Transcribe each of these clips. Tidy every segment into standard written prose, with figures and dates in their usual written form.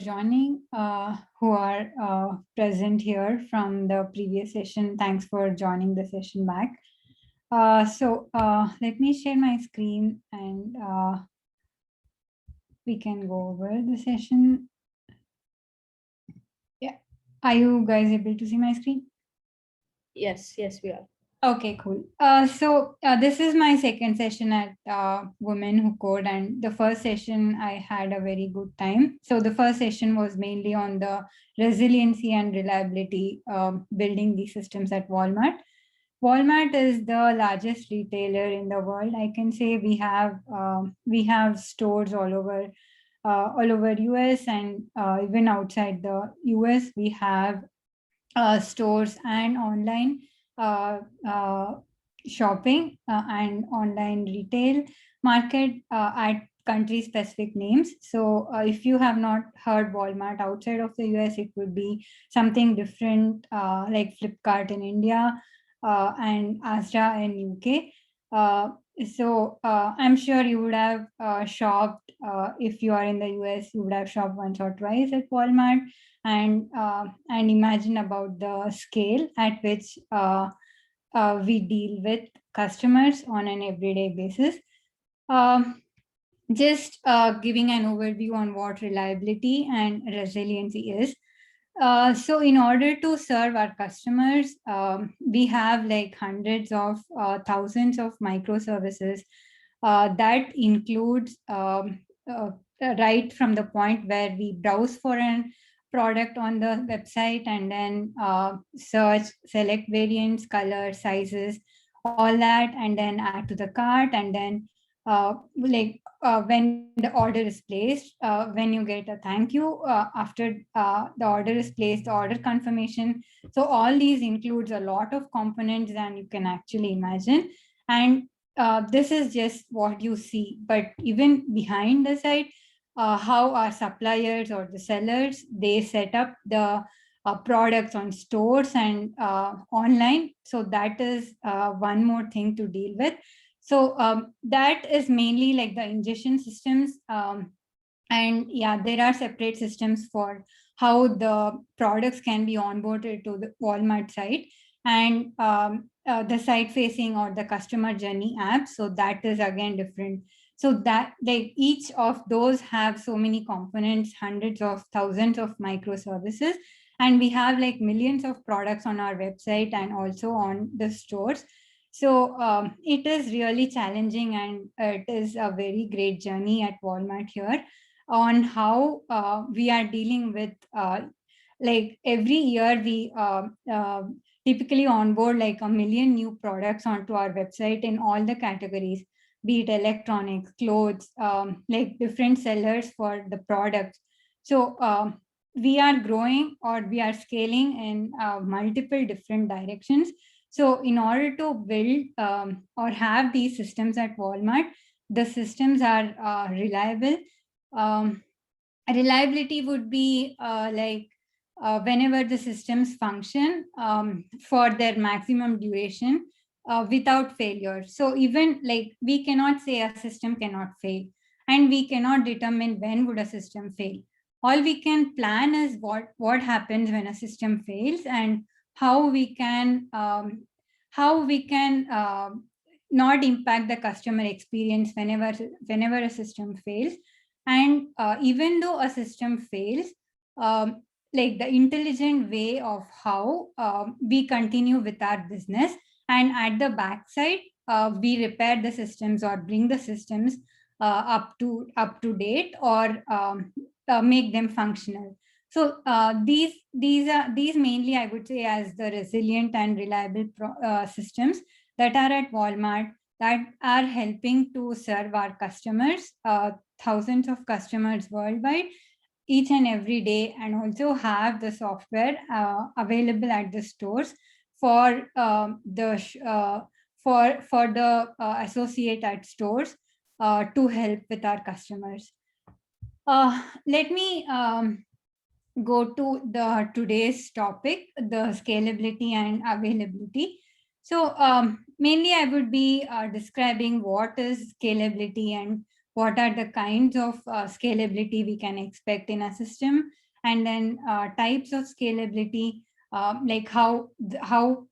joining, who are present here from the previous session. Thanks for joining the session back. Let me share my screen and we can go over the session. Yeah. Are you guys able to see my screen? Yes, we are. Okay, cool. This is my second session at Women Who Code, and the first session I had a very good time. So the first session was mainly on the resiliency and reliability, building these systems at Walmart. Walmart is the largest retailer in the world. I can say we have stores all over US and even outside the US. We have stores and online uh, uh, shopping and online retail market at country specific names. So if you have not heard Walmart outside of the US, it would be something different like Flipkart in India and Asda in UK. Uh, I'm sure you would have shopped if you are in the US, you would have shopped once or twice at Walmart, and imagine about the scale at which we deal with customers on an everyday basis. Um, just giving an overview on what reliability and resiliency is. In order to serve our customers, we have like hundreds of thousands of microservices that includes right from the point where we browse for an product on the website and then search, select variants, color, sizes, all that, and then add to the cart, and then when the order is placed, when you get a thank you after the order is placed, the order confirmation. So all these includes a lot of components than you can actually imagine. And this is just what you see, but even behind the site, how our suppliers or the sellers, they set up the products on stores and online. So that is one more thing to deal with. That is mainly like the ingestion systems. And yeah, there are separate systems for how the products can be onboarded to the Walmart site, and the site facing or the customer journey app. So that is again different. So that like each of those have so many components, hundreds of thousands of microservices, and we have like millions of products on our website and also on the stores. It is really challenging, and it is a very great journey at Walmart here on how we are dealing with like every year we typically onboard like a million new products onto our website in all the categories, be it electronics, clothes, like different sellers for the products. We are growing or we are scaling in multiple different directions. So in order to build or have these systems at Walmart, the systems are reliable. um, Reliability would be whenever the systems function for their maximum duration without failure. So even like we cannot say a system cannot fail, and we cannot determine when would a system fail. All we can plan is what happens when a system fails, and how we can not impact the customer experience whenever a system fails. And even though a system fails, like the intelligent way of how we continue with our business, and at the backside, we repair the systems or bring the systems up to date, or make them functional. These mainly I would say as the resilient and reliable systems that are at Walmart, that are helping to serve our customers, thousands of customers worldwide each and every day, and also have the software available at the stores for the associate at stores to help with our customers. Let me go to the today's topic, the scalability and availability. Mainly I would be describing what is scalability and what are the kinds of scalability we can expect in a system, and then types of scalability, like how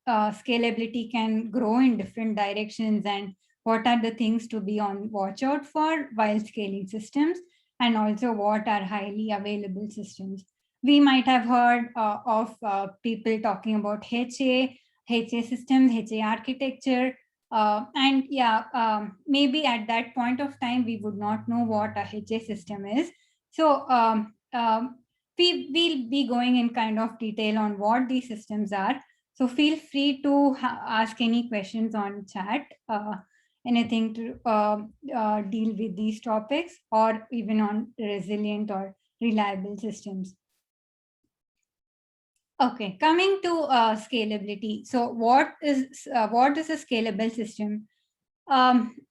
scalability can grow in different directions, and what are the things to be on watch out for while scaling systems, and also what are highly available systems. We might have heard of people talking about HA systems, HA architecture, and yeah, maybe at that point of time, we would not know what a HA system is. So we will be going in kind of detail on what these systems are. So feel free to ask any questions on chat, anything to deal with these topics, or even on resilient or reliable systems. Okay, coming to scalability. So what is a scalable system?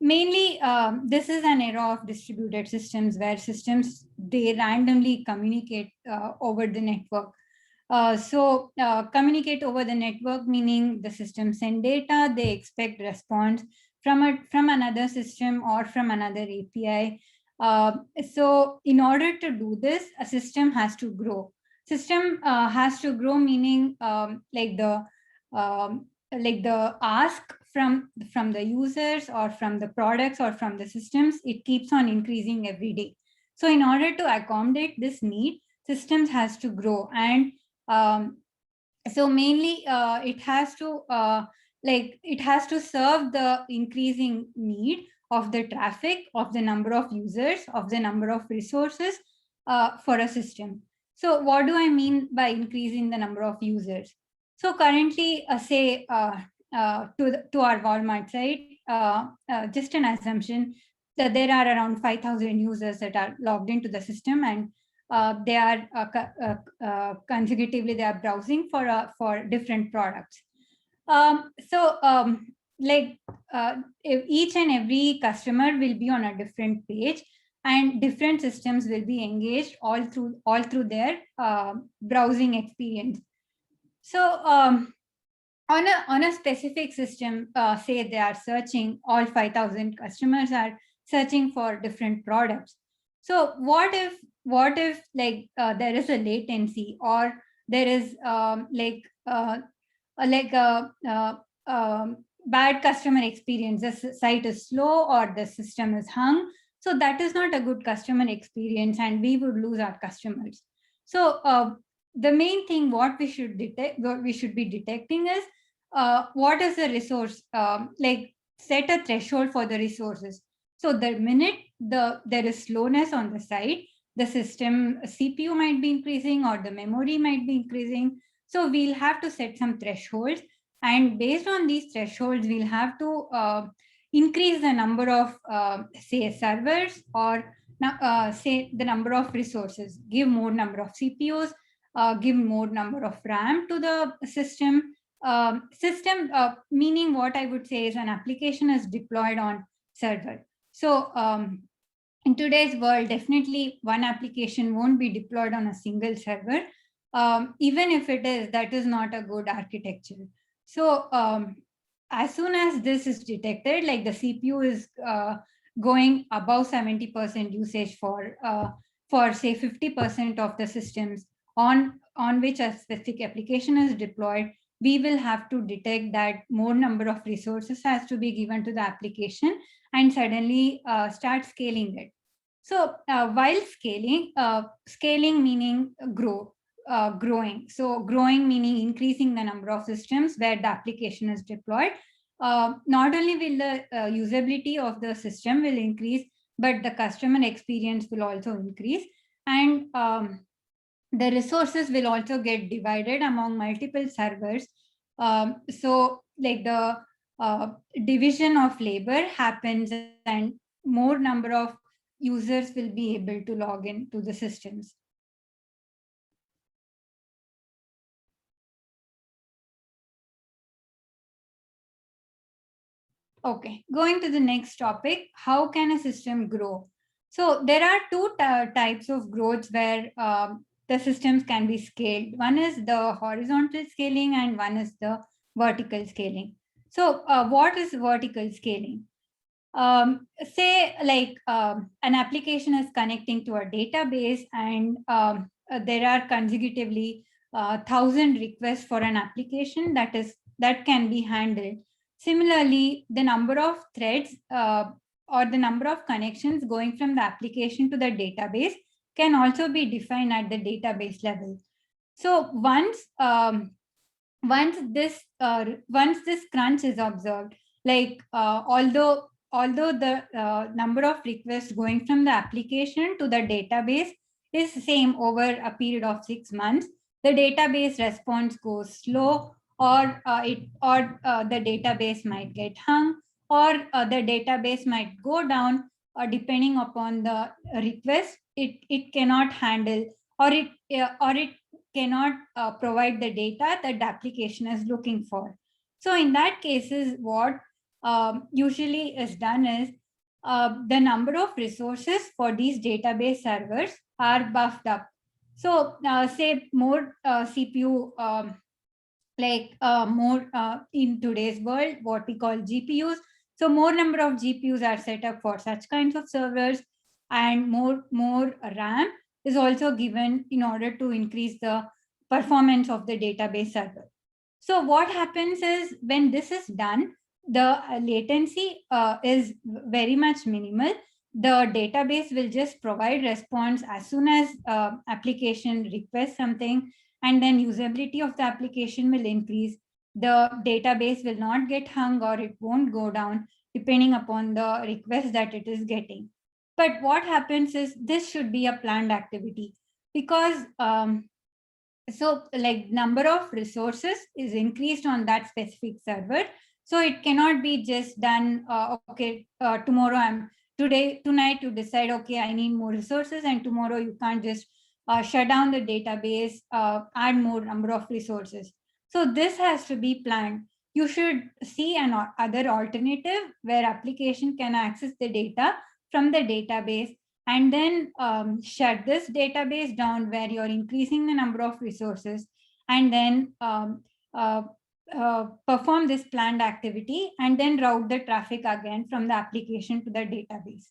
Mainly, this is an era of distributed systems where systems, they randomly communicate over the network. Communicate over the network, meaning the system send data, they expect response from another system or from another API. So in order to do this, a system has to grow. System has to grow, meaning like the ask from the users or from the products or from the systems, it keeps on increasing every day. So in order to accommodate this need, systems has to grow, and so mainly it has to serve the increasing need of the traffic, of the number of users, of the number of resources for a system. So what do I mean by increasing the number of users? So currently, say to our Walmart site, just an assumption that there are around 5,000 users that are logged into the system, and they are consecutively they are browsing for different products. If each and every customer will be on a different page, and different systems will be engaged all through their browsing experience. So on a specific system, say they are searching, all 5,000 customers are searching for different products. So what if there is a latency, or there is bad customer experience, the site is slow or the system is hung? So that is not a good customer experience, and we would lose our customers. So the main thing what we should be detecting is what is the resource, set a threshold for the resources. So the minute there is slowness on the site, the system CPU might be increasing or the memory might be increasing. So we'll have to set some thresholds, and based on these thresholds, we'll have to increase the number of say servers, or say the number of resources, give more number of CPUs, give more number of RAM to the system. Meaning what I would say is an application is deployed on server. So in today's world, definitely one application won't be deployed on a single server. Even if it is, that is not a good architecture. So as soon as this is detected, like the CPU is going above 70% usage for say 50% of the systems on which a specific application is deployed, we will have to detect that more number of resources has to be given to the application, and suddenly start scaling it. So while scaling meaning growing. So growing meaning increasing the number of systems where the application is deployed. Not only will the usability of the system will increase, but the customer experience will also increase, and the resources will also get divided among multiple servers. So like the division of labor happens, and more number of users will be able to log in to the systems. Okay, going to the next topic, how can a system grow? So there are two types of growth where the systems can be scaled. One is the horizontal scaling and one is the vertical scaling. So what is vertical scaling? say like an application is connecting to a database, and there are consecutively 1,000 requests for an application that can be handled. Similarly, the number of threads or the number of connections going from the application to the database can also be defined at the database level. So once this crunch is observed, like although the number of requests going from the application to the database is same over a period of 6 months, the database response goes slow, or the database might get hung, or the database might go down, depending upon the request. It cannot handle, or it cannot provide the data that the application is looking for. So in that cases, what usually is done is the number of resources for these database servers are buffed up. So say more CPU, more in today's world, what we call GPUs. So more number of GPUs are set up for such kinds of servers, and more RAM is also given in order to increase the performance of the database server. So what happens is, when this is done, the latency is very much minimal. The database will just provide response as soon as application requests something, and then usability of the application will increase. The database will not get hung, or it won't go down, depending upon the request that it is getting. But what happens is, this should be a planned activity, because so like number of resources is increased on that specific server. So it cannot be just done, tonight you decide, okay, I need more resources, and tomorrow you can't just shut down the database, add more number of resources. So this has to be planned. You should see an other alternative where application can access the data from the database, and then shut this database down where you're increasing the number of resources, and then perform this planned activity, and then route the traffic again from the application to the database.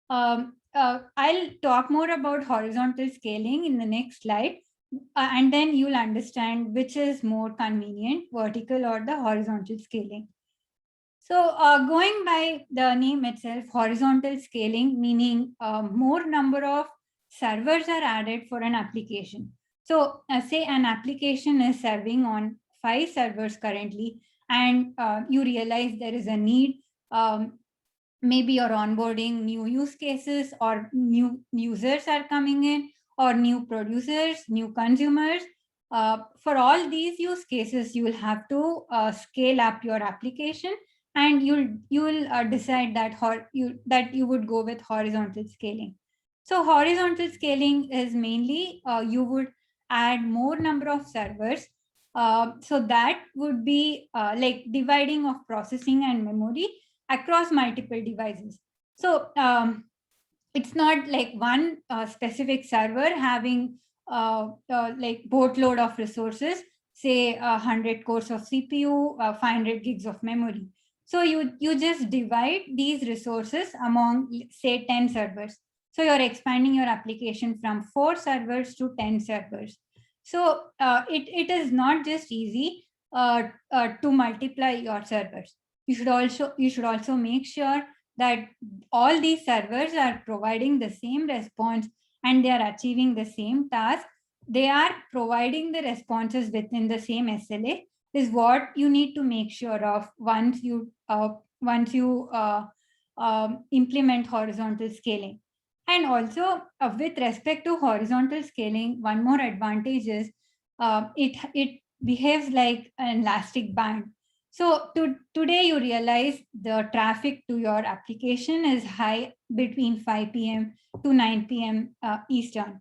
I'll talk more about horizontal scaling in the next slide, and then you'll understand which is more convenient, vertical or the horizontal scaling. So going by the name itself, horizontal scaling, meaning more number of servers are added for an application. So say an application is serving on 5 servers currently, and you realize there is a need. Maybe you're onboarding new use cases, or new users are coming in, or new producers, new consumers. For all these use cases, you will have to scale up your application, and you'll decide that you would go with horizontal scaling. So horizontal scaling is mainly you would add more number of servers. So that would be like dividing of processing and memory across multiple devices. So it's not like one specific server having like boatload of resources, say 100 cores of CPU, 500 gigs of memory. So you just divide these resources among, say, 10 servers. So you're expanding your application from 4 servers to 10 servers. So it is not just easy to multiply your servers. You should also make sure that all these servers are providing the same response, and they are achieving the same task. They are providing the responses within the same SLA, is what you need to make sure of once you implement horizontal scaling. And also with respect to horizontal scaling, one more advantage is it behaves like an elastic band. So today you realize the traffic to your application is high between 5 p.m. to 9 p.m. Eastern.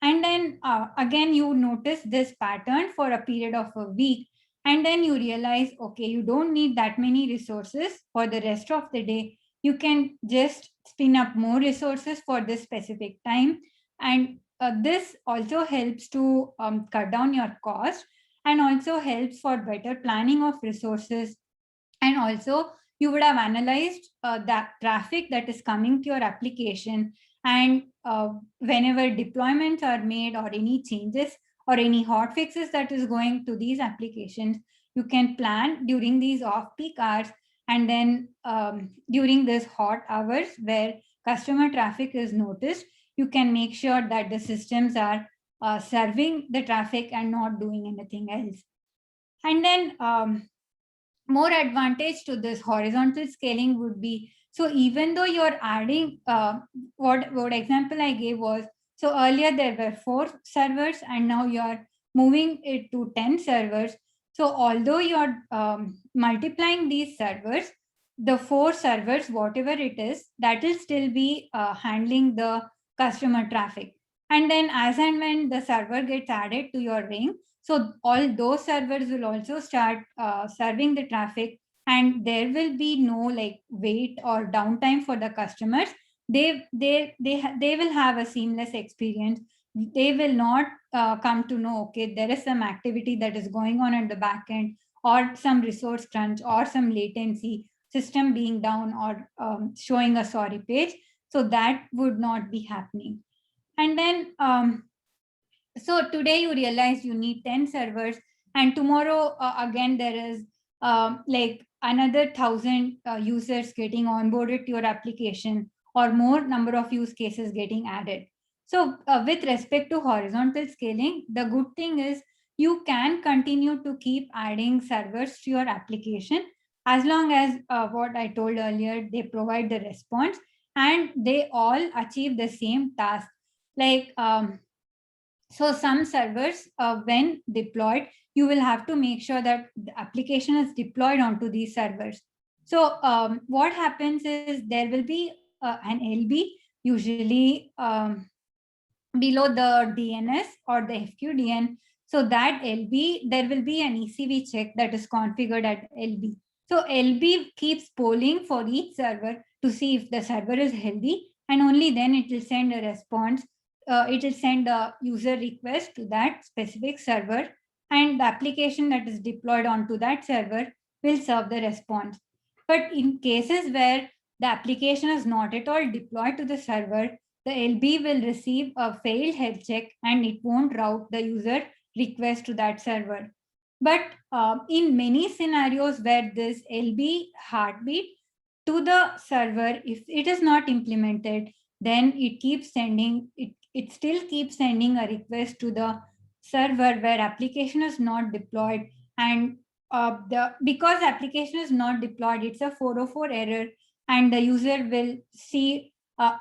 And then again, you notice this pattern for a period of a week. And then you realize, okay, you don't need that many resources for the rest of the day. You can just spin up more resources for this specific time. And this also helps to cut down your cost, and also helps for better planning of resources. And also you would have analyzed that traffic that is coming to your application, and whenever deployments are made or any changes or any hot fixes that is going to these applications, you can plan during these off-peak hours, and then during these hot hours where customer traffic is noticed, you can make sure that the systems are serving the traffic and not doing anything else. And then more advantage to this horizontal scaling would be, so even though you're adding, what example I gave was, so earlier there were 4 servers and now you're moving it to 10 servers. So although you're multiplying these servers, the 4 servers, whatever it is, that will still be handling the customer traffic. And then as and when the server gets added to your ring, so all those servers will also start serving the traffic, and there will be no like wait or downtime for the customers. They will have a seamless experience. They will not come to know, okay, there is some activity that is going on at the back end, or some resource crunch, or some latency, system being down, or showing a sorry page. So that would not be happening. And then so today you realize you need 10 servers, and tomorrow again there is like another 1,000 users getting onboarded to your application, or more number of use cases getting added. So with respect to horizontal scaling, the good thing is you can continue to keep adding servers to your application as long as what I told earlier, they provide the response and they all achieve the same task. Like so some servers, when deployed, you will have to make sure that the application is deployed onto these servers. So what happens is there will be an LB, usually below the DNS or the FQDN. So that LB, there will be an ECV check that is configured at LB. So LB keeps polling for each server to see if the server is healthy, and only then it will send a response. It will send a user request to that specific server, and the application that is deployed onto that server will serve the response. But in cases where the application is not at all deployed to the server, the LB will receive a failed health check and it won't route the user request to that server. But in many scenarios where this LB heartbeat to the server, if it is not implemented, then it keeps sending, it still keeps sending a request to the server where application is not deployed. And because application is not deployed, it's a 404 error, and the user will see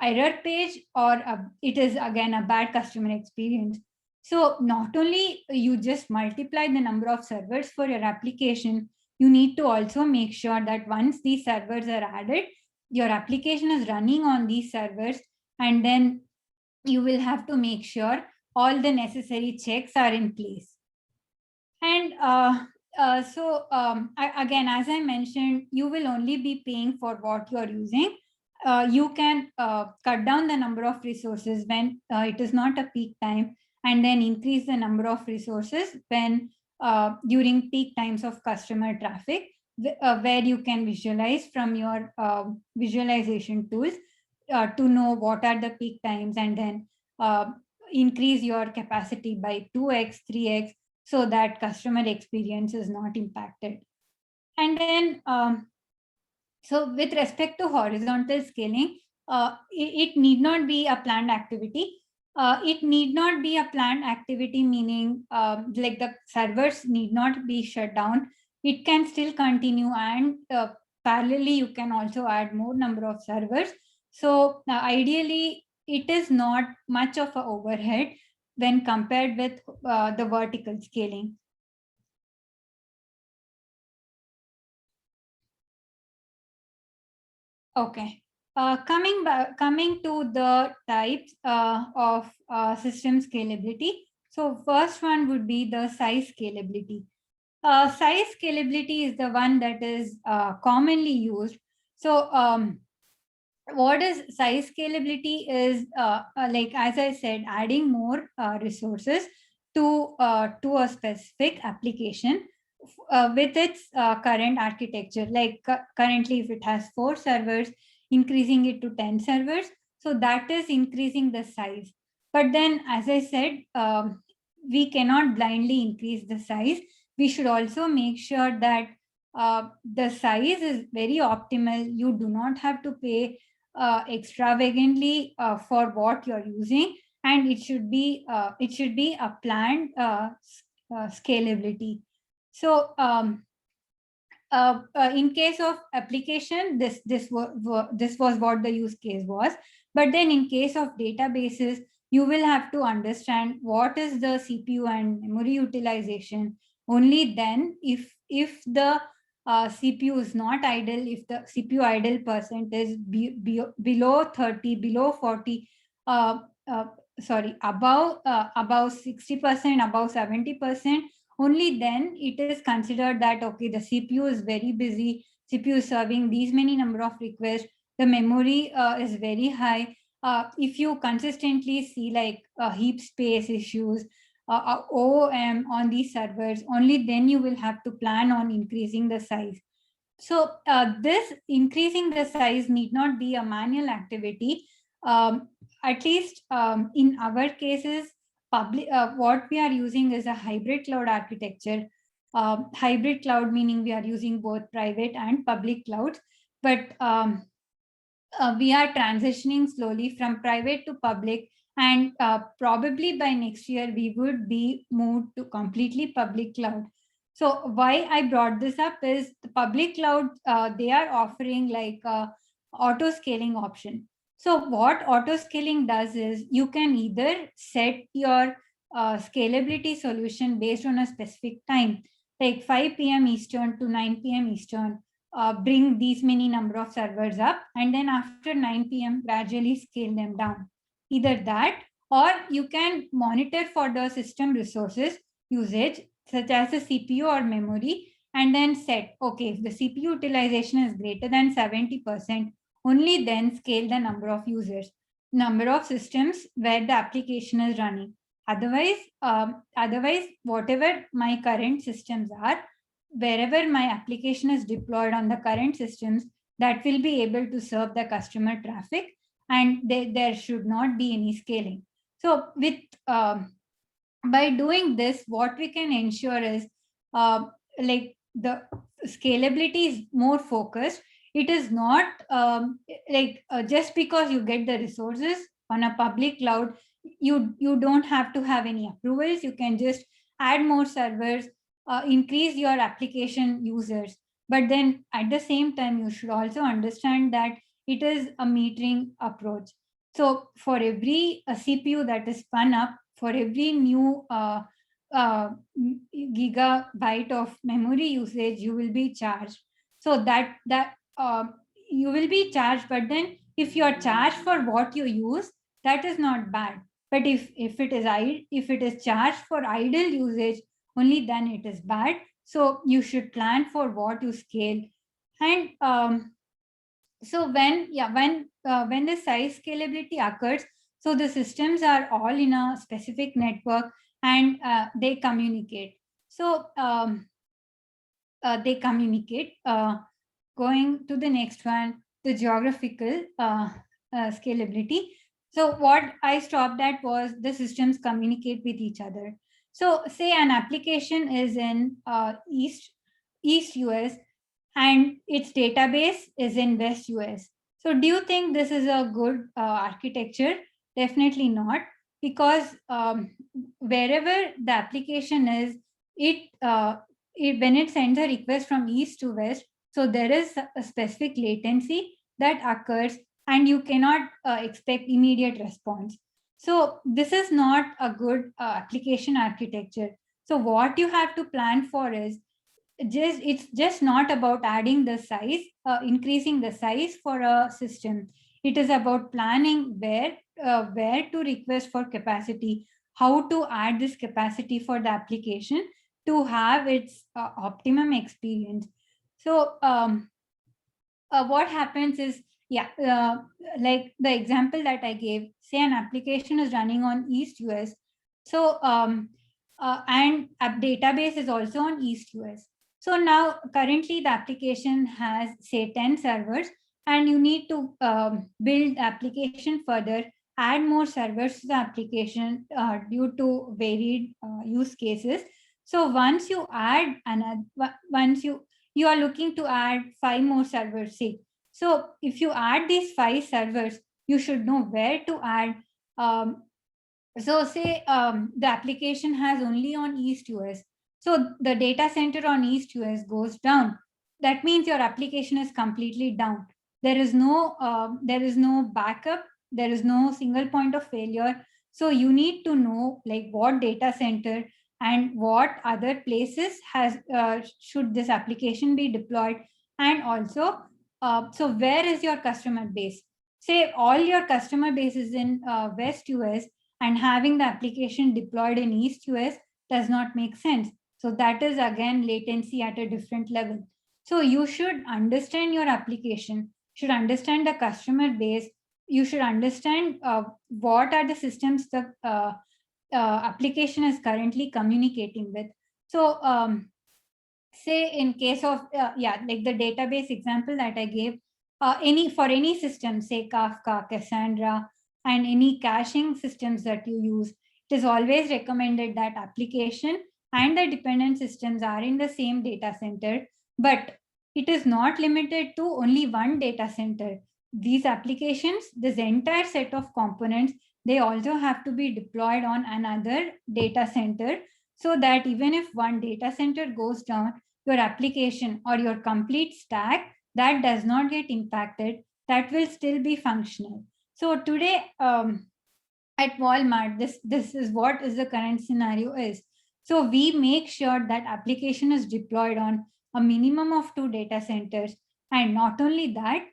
error page, or it is again a bad customer experience. So not only you just multiply the number of servers for your application, you need to also make sure that once these servers are added, your application is running on these servers, and then you will have to make sure all the necessary checks are in place. And again, as I mentioned, you will only be paying for what you are using. You can cut down the number of resources when it is not a peak time, and then increase the number of resources when during peak times of customer traffic, where you can visualize from your visualization tools to know what are the peak times, and then increase your capacity by 2x, 3x, so that customer experience is not impacted. And then so with respect to horizontal scaling, it need not be a planned activity. It need not be a planned activity, meaning like the servers need not be shut down. It can still continue, and parallelly you can also add more number of servers. So ideally, it is not much of an overhead when compared with the vertical scaling. Okay. Coming to the types of system scalability. So first one would be the size scalability. Size scalability is the one that is commonly used. So what is size scalability is like, as I said, adding more resources to a specific application. with its current architecture. Like currently, if it has 4 servers, increasing it to 10 servers, so that is increasing the size. But then, as I said, we cannot blindly increase the size. We should also make sure that the size is very optimal. You do not have to pay extravagantly for what you're using, and it should be a planned scalability. So in case of application, this was what the use case was. But then in case of databases, you will have to understand what is the CPU and memory utilization. Only then, if the CPU is not idle, if the CPU idle percent is below 30, below 40, uh, uh, sorry, above 60%, above 70%, only then it is considered that, okay, the CPU is very busy, CPU is serving these many number of requests, the memory is very high. If you consistently see like heap space issues, OOM on these servers, only then you will have to plan on increasing the size. So this increasing the size need not be a manual activity. At least in our cases, what we are using is a hybrid cloud architecture. Hybrid cloud meaning we are using both private and public clouds, but we are transitioning slowly from private to public, and probably by next year we would be moved to completely public cloud. So why I brought this up is the public cloud, they are offering like auto scaling option. So what auto scaling does is you can either set your scalability solution based on a specific time, like 5 p.m. Eastern to 9 p.m. Eastern, bring these many number of servers up, and then after 9 p.m. gradually scale them down. Either that, or you can monitor for the system resources usage, such as the CPU or memory, and then set, okay, if the CPU utilization is greater than 70%, only then scale the number of users, number of systems where the application is running. Otherwise, whatever my current systems are, wherever my application is deployed on the current systems, that will be able to serve the customer traffic, and there should not be any scaling. So with by doing this, what we can ensure is like the scalability is more focused. It is not like just because you get the resources on a public cloud, you don't have to have any approvals. You can just add more servers, increase your application users. But then at the same time, you should also understand that it is a metering approach. So for every CPU that is spun up, for every new gigabyte of memory usage, you will be charged. So that you will be charged, but then if you're charged for what you use, that is not bad. But if it is charged for idle usage, only then it is bad. So you should plan for what you scale. And so when the size scalability occurs, so the systems are all in a specific network, and they communicate. So they communicate. Going to the next one, the geographical scalability. So what I stopped at was the systems communicate with each other. So say an application is in East US, and its database is in West US. So do you think this is a good architecture? Definitely not, because wherever the application is, when it sends a request from east to west, so there is a specific latency that occurs, and you cannot expect immediate response. So this is not a good application architecture. So what you have to plan for is it's just not about adding the size, increasing the size for a system. It is about planning where to request for capacity, how to add this capacity for the application to have its optimum experience. So what happens is, like the example that I gave, say an application is running on East US. So and a database is also on East US. So now currently the application has say 10 servers, and you need to build the application further, add more servers to the application due to varied use cases. So once you add another, once you are looking to add 5 more servers, say. So if you add these 5 servers, you should know where to add. So say the application has only on East US. So the data center on East US goes down. That means your application is completely down. There is no backup. There is no single point of failure. So you need to know like what data center and what other places has should this application be deployed, and also so where is your customer base? Say all your customer base is in West US, and having the application deployed in East US does not make sense. So that is again latency at a different level. So you should understand your application, should understand the customer base. You should understand what are the systems the application is currently communicating with. So say in case of like the database example that I gave, any system, say Kafka, Cassandra, and any caching systems that you use, it is always recommended that application and the dependent systems are in the same data center, but it is not limited to only one data center. These applications, this entire set of components, they also have to be deployed on another data center, so that even if one data center goes down, your application or your complete stack, that does not get impacted, that will still be functional. So today at Walmart, this is what is the current scenario is. So we make sure that application is deployed on a minimum of 2 data centers, and not only that,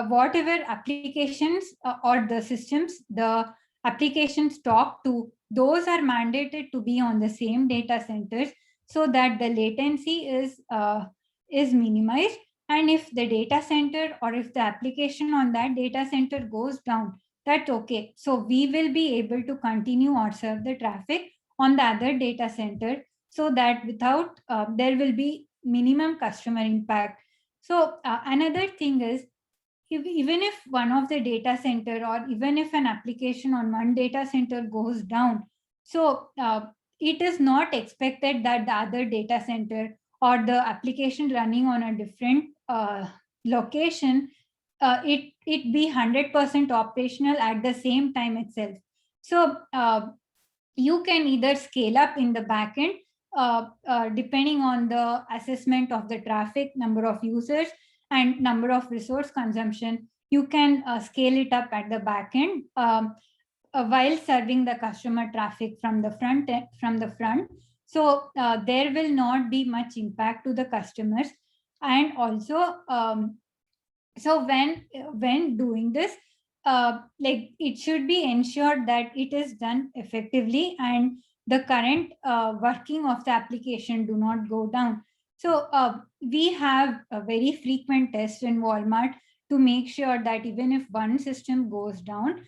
whatever applications or the systems the applications talk to, those are mandated to be on the same data centers, so that the latency is minimized. And if the data center or if the application on that data center goes down, that's okay. So we will be able to continue or serve the traffic on the other data center, so that without there will be minimum customer impact. So another thing is, even if one of the data center or even if an application on one data center goes down, so it is not expected that the other data center or the application running on a different location, it be 100% operational at the same time itself. So you can either scale up in the backend depending on the assessment of the traffic, number of users, and number of resource consumption. You can scale it up at the backend while serving the customer traffic from the front. So there will not be much impact to the customers. And also so when doing this, like it should be ensured that it is done effectively and the current working of the application do not go down. So we have a very frequent tests in Walmart to make sure that even if one system goes down,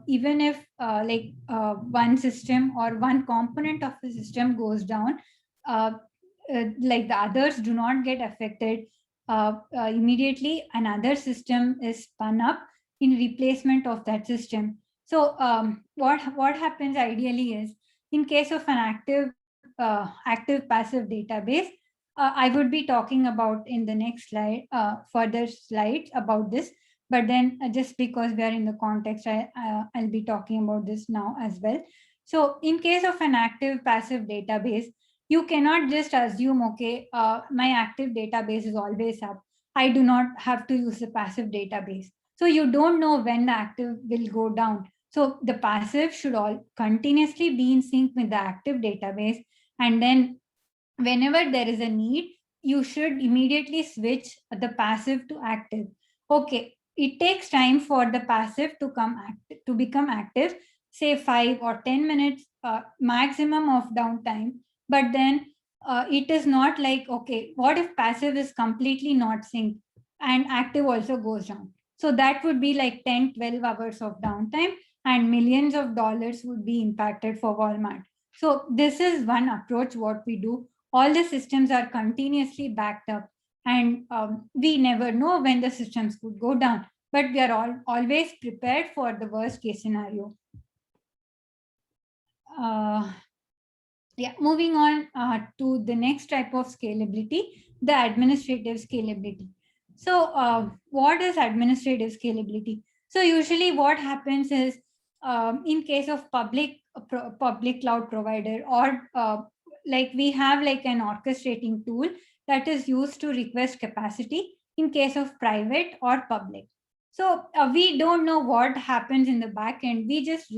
even if one system or one component of the system goes down, like the others do not get affected. Immediately another system is spun up in replacement of that system. So what happens ideally is, in case of an active passive database, I would be talking about in the next slide, further slides about this. But then just because we are in the context, I'll be talking about this now as well. So in case of an active passive database, you cannot just assume, okay, my active database is always up, I do not have to use the passive database. So you don't know when the active will go down. So the passive should all continuously be in sync with the active database. And then whenever there is a need, you should immediately switch the passive to active. Okay, it takes time for the passive to become active, say 5 or 10 minutes maximum of downtime. But then it is not like, okay, what if passive is completely not synced and active also goes down? So that would be like 10-12 hours of downtime, and millions of dollars would be impacted for Walmart. So this is one approach what we do. all the systems are continuously backed up, and we never know when the systems could go down, but we are always prepared for the worst case scenario. Yeah, moving on to the next type of scalability, the administrative scalability. So what is administrative scalability? So usually what happens is, in case of public cloud provider, or like we have like an orchestrating tool that is used to request capacity in case of private or public. So we don't know what happens in the back end. We just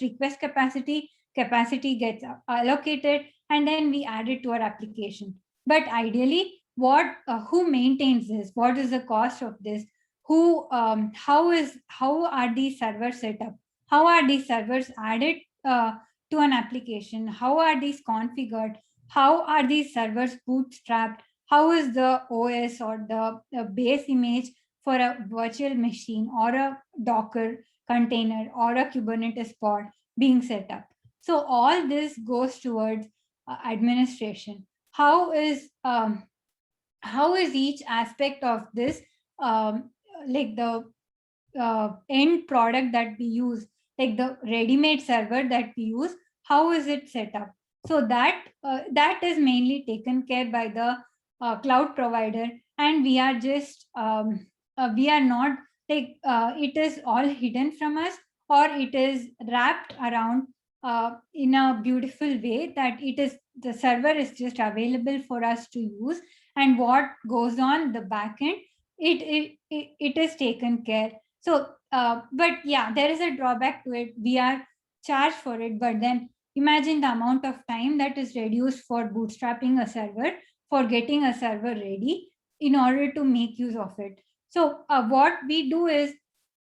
request capacity gets allocated, and then we add it to our application. But ideally, who maintains this? What is the cost of this? How are these servers set up? How are these servers added to an application? How are these configured? How are these servers bootstrapped? How is the OS or the base image for a virtual machine or a Docker container or a Kubernetes pod being set up? So all this goes towards administration. How is each aspect of this, like the end product that we use, like the ready-made server that we use, how is it set up? So that is mainly taken care by the cloud provider, and we are just we are not like it is all hidden from us, or it is wrapped around in a beautiful way that the server is just available for us to use, and what goes on the back end, it is taken care. So but yeah, there is a drawback to it. We are charged for it, but then imagine the amount of time that is reduced for bootstrapping a server, for getting a server ready in order to make use of it. So what we do is,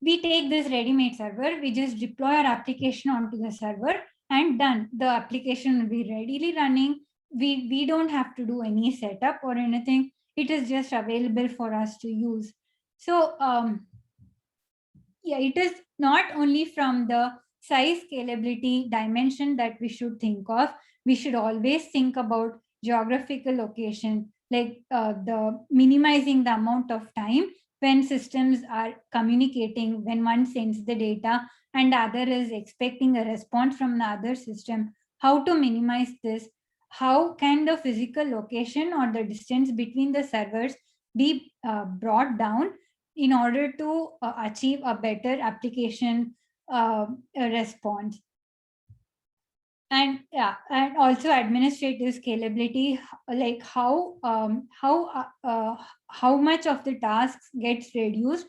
we take this ready-made server, we just deploy our application onto the server, and done. The application will be readily running. We don't have to do any setup or anything. It is just available for us to use. So yeah, it is not only from the size scalability dimension that we should think of. We should always think about geographical location, like the minimizing the amount of time when systems are communicating, when one sends the data and the other is expecting a response from the other system. How to minimize this? How can the physical location or the distance between the servers be brought down in order to achieve a better application response? And yeah, and also administrative scalability, like how much of the tasks gets reduced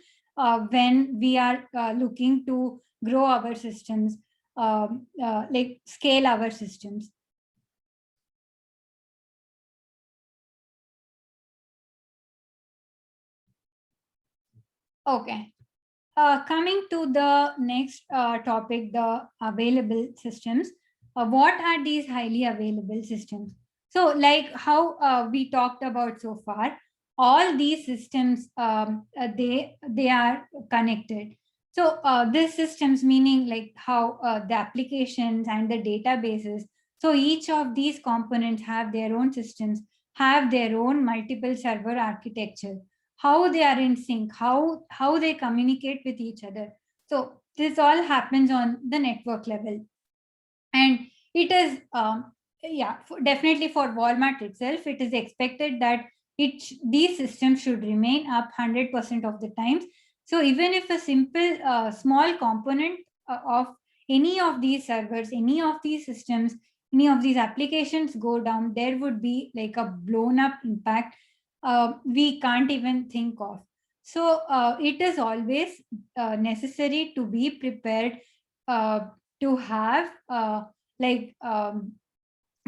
when we are looking to grow our systems, like scale our systems. Okay. Coming to the next topic, the available systems. What are these highly available systems? So like how we talked about so far, all these systems, they are connected. So these systems, meaning like how the applications and the databases, so each of these components have their own systems, have their own multiple server architecture, how they are in sync, how they communicate with each other. So this all happens on the network level, and it is yeah, definitely for Walmart itself, it is expected that these systems should remain up 100% of the times. So even if a simple small component of any of these servers, any of these systems, any of these applications go down, there would be like a blown up impact we can't even think of. So it is always necessary to be prepared, to have like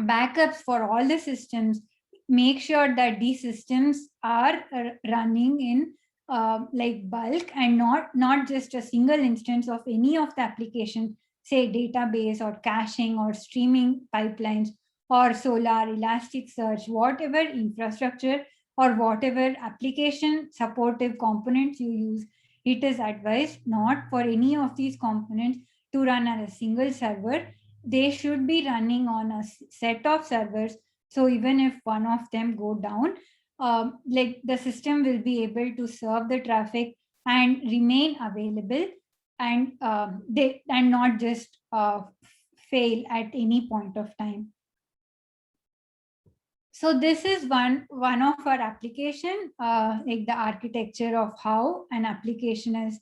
backups for all the systems. Make sure that these systems are running in like bulk, and not just a single instance of any of the application, say database or caching or streaming pipelines or Solar, Elasticsearch, whatever infrastructure or whatever application supportive components you use. It is advised not for any of these components to run on a single server. They should be running on a set of servers, So even if one of them go down, like the system will be able to serve the traffic and remain available, and not just fail at any point of time. So this is one of our application, like the architecture of how an application is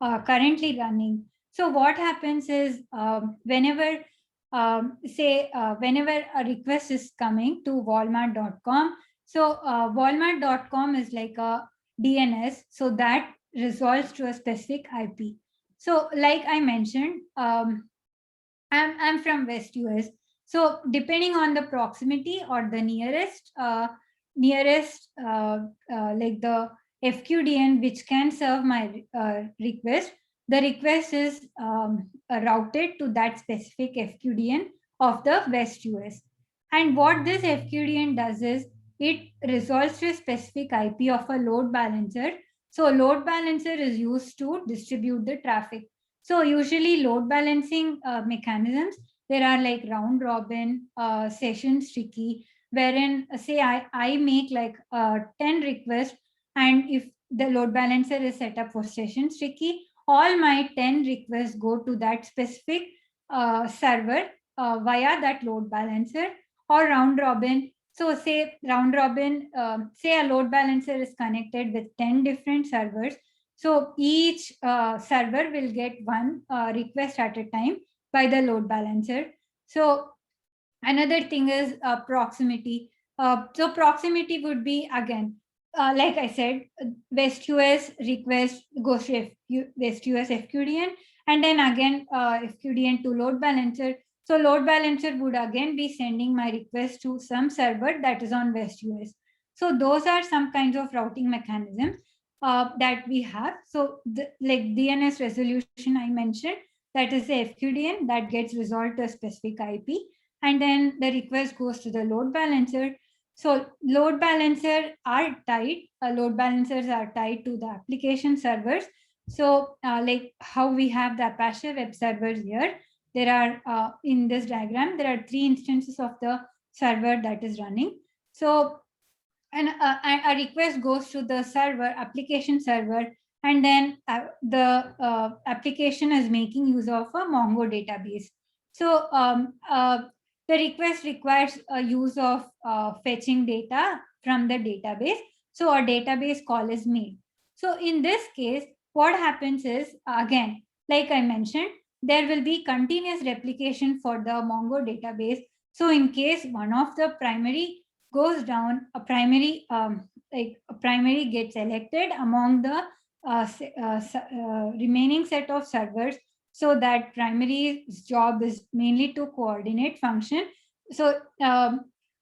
currently running. So what happens is, whenever whenever a request is coming to Walmart.com, so Walmart.com is like a DNS, so that resolves to a specific IP. So like I mentioned, I'm from West US. So depending on the proximity or the nearest like the FQDN which can serve my request, the request is routed to that specific FQDN of the West US. And what this FQDN does is it resolves to a specific IP of a load balancer. So load balancer is used to distribute the traffic. So usually load balancing mechanisms, there are like round robin, sessions tricky, wherein say I make like 10 requests, and if the load balancer is set up for sessions tricky, all my 10 requests go to that specific server via that load balancer. Or round robin. So say round robin, say a load balancer is connected with 10 different servers. So each server will get one request at a time by the load balancer. So another thing is proximity. So proximity would be, again, like I said, West US request goes to West US FQDN, and then again FQDN to load balancer. So load balancer would again be sending my request to some server that is on West US. So those are some kinds of routing mechanisms that we have. So like DNS resolution I mentioned, that is the FQDN that gets resolved to a specific IP, and then the request goes to the load balancer. So load balancers are tied to the application servers. So like how we have the Apache web servers here, there are in this diagram, there are 3 instances of the server that is running. So and a request goes to the application server, and then the application is making use of a Mongo database. So the request requires a use of fetching data from the database. So a database call is made. So in this case, what happens is, again, like I mentioned, there will be continuous replication for the Mongo database. So in case one of the primary goes down, a primary gets elected among the remaining set of servers. So that primary's job is mainly to coordinate function. So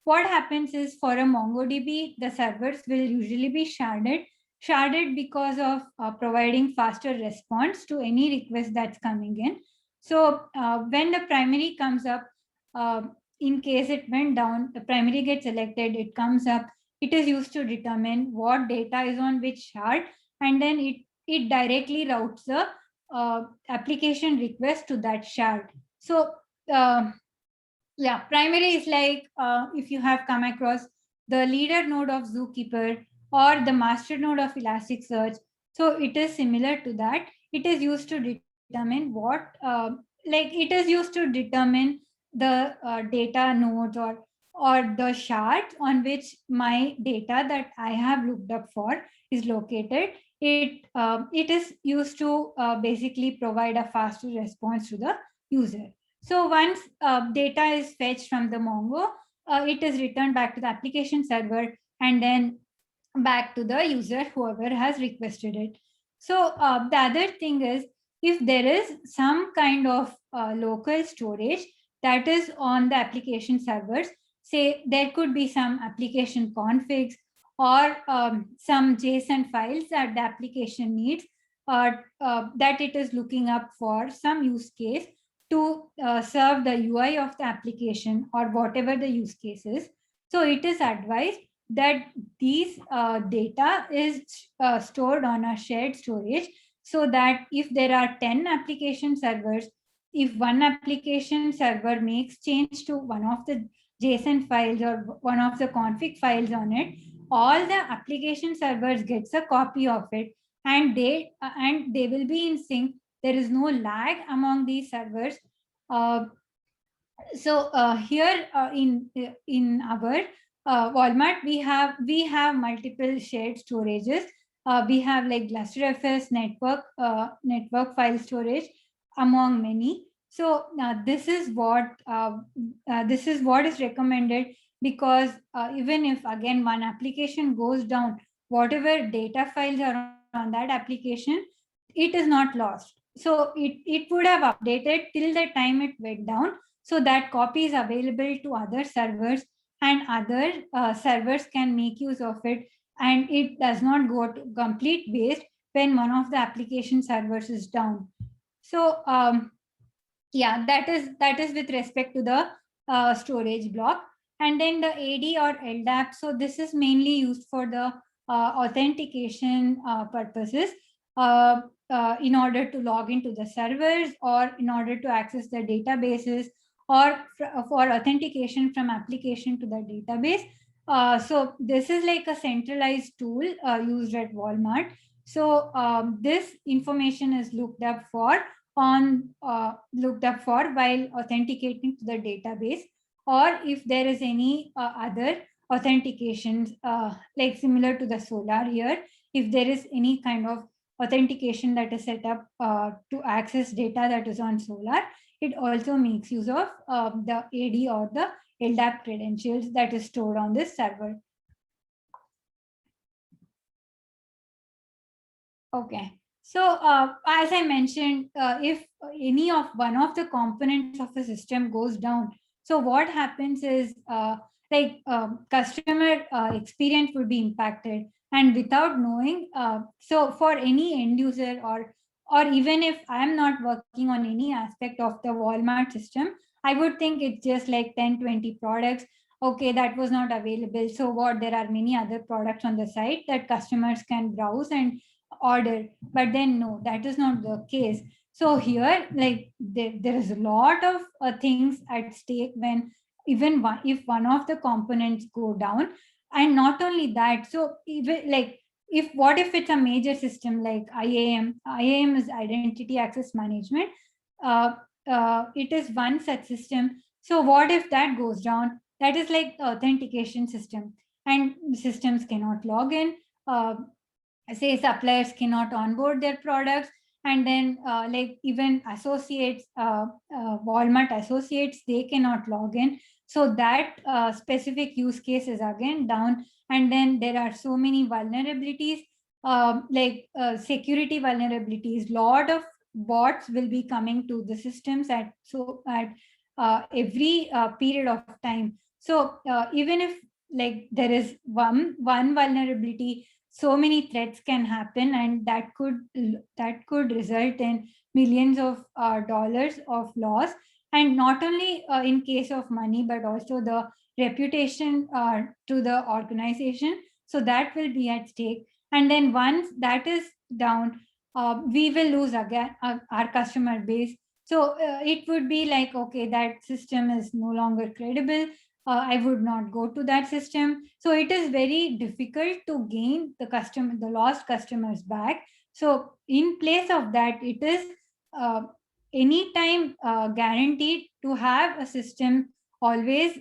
what happens is, for a MongoDB, the servers will usually be sharded because of providing faster response to any request that's coming in. So when the primary comes up, in case it went down, the primary gets selected, it comes up, it is used to determine what data is on which shard, and then it directly routes the application request to that shard. So yeah, primary is like, if you have come across the leader node of Zookeeper or the master node of Elasticsearch, so it is similar to that. It is used to determine what it is used to determine the data nodes or the shards on which my data that I have looked up for is located. It is used to basically provide a faster response to the user. So once data is fetched from the Mongo, it is returned back to the application server and then back to the user, whoever has requested it. So the other thing is, if there is some kind of local storage that is on the application servers, say there could be some application configs or some JSON files that the application needs, that it is looking up for some use case to serve the UI of the application or whatever the use case is. So it is advised that these data is stored on a shared storage, so that if there are 10 application servers, if one application server makes change to one of the JSON files or one of the config files on it, all the application servers gets a copy of it, and they will be in sync. There is no lag among these servers. Here in our Walmart, we have multiple shared storages. We have like GlusterFS network file storage among many. So this is what is recommended, because even if again one application goes down, whatever data files are on that application, it is not lost. So it would have updated till the time it went down, so that copy is available to other servers, and other servers can make use of it, and it does not go to complete waste when one of the application servers is down. So yeah, that is with respect to the storage block. And then the AD or LDAP, so this is mainly used for the authentication purposes, in order to log into the servers, or in order to access the databases, or for authentication from application to the database. So this is like a centralized tool used at Walmart. So this information is looked up for while authenticating to the database, or if there is any other authentications like similar to the Solar here, if there is any kind of authentication that is set up to access data that is on Solar, it also makes use of the AD or the LDAP credentials that is stored on this server. Okay. So as I mentioned, if any of one of the components of the system goes down, so what happens is customer experience would be impacted, and without knowing. So for any end user, or even if I am not working on any aspect of the Walmart system, I would think it's just like 10-20 products. Okay, that was not available. So what? There are many other products on the site that customers can browse and order. But then no, that is not the case. So here, like there is a lot of things at stake when even if one of the components go down. And not only that, so even like if it's a major system like IAM is identity access management. It is one such system. So what if that goes down? That is like the authentication system, and systems cannot log in. Say suppliers cannot onboard their products, and then like even associates, Walmart associates, they cannot log in. So that specific use case is again down. And then there are so many vulnerabilities, security vulnerabilities. Lot of bots will be coming to the systems at every period of time. So even if like there is one vulnerability, so many threats can happen, and that could result in millions of dollars of loss. And not only in case of money, but also the reputation to the organization. So that will be at stake. And then once that is down, we will lose again our customer base. So it would be like, okay, that system is no longer credible. I would not go to that system. So it is very difficult to gain the lost customers back. So in place of that, it is anytime guaranteed to have a system always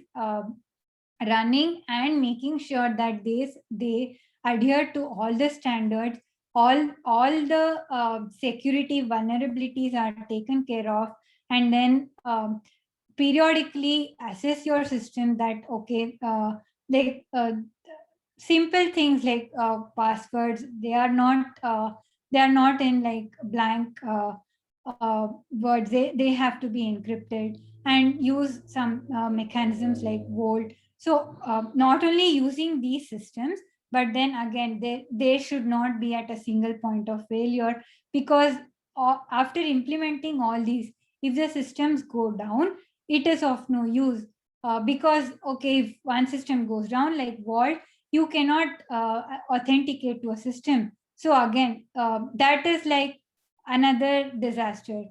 running, and making sure that they adhere to all the standards, all the security vulnerabilities are taken care of. And then periodically assess your system that, okay, like simple things like passwords, they are not in like blank words. They have to be encrypted, and use some mechanisms like Vault. So not only using these systems, but then again they should not be at a single point of failure, because after implementing all these, if the systems go down, it is of no use. Because okay, if one system goes down like Vault, you cannot authenticate to a system. So again, that is like another disaster.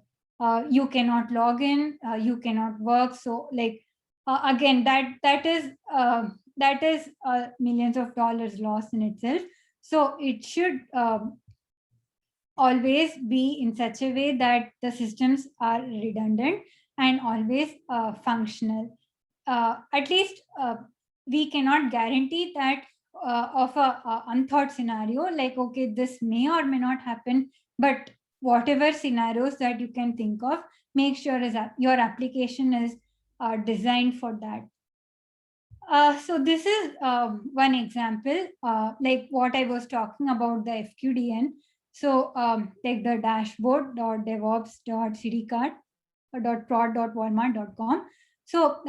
you cannot log in, you cannot work. So like again, that is millions of dollars lost in itself. So it should always be in such a way that the systems are redundant and always functional. At least we cannot guarantee that of a unthought scenario, like, okay, this may or may not happen, but whatever scenarios that you can think of, make sure is that your application is designed for that. So this is one example, like what I was talking about, the FQDN. So like the dashboard.devops.cdcart.prod.walmart.com. So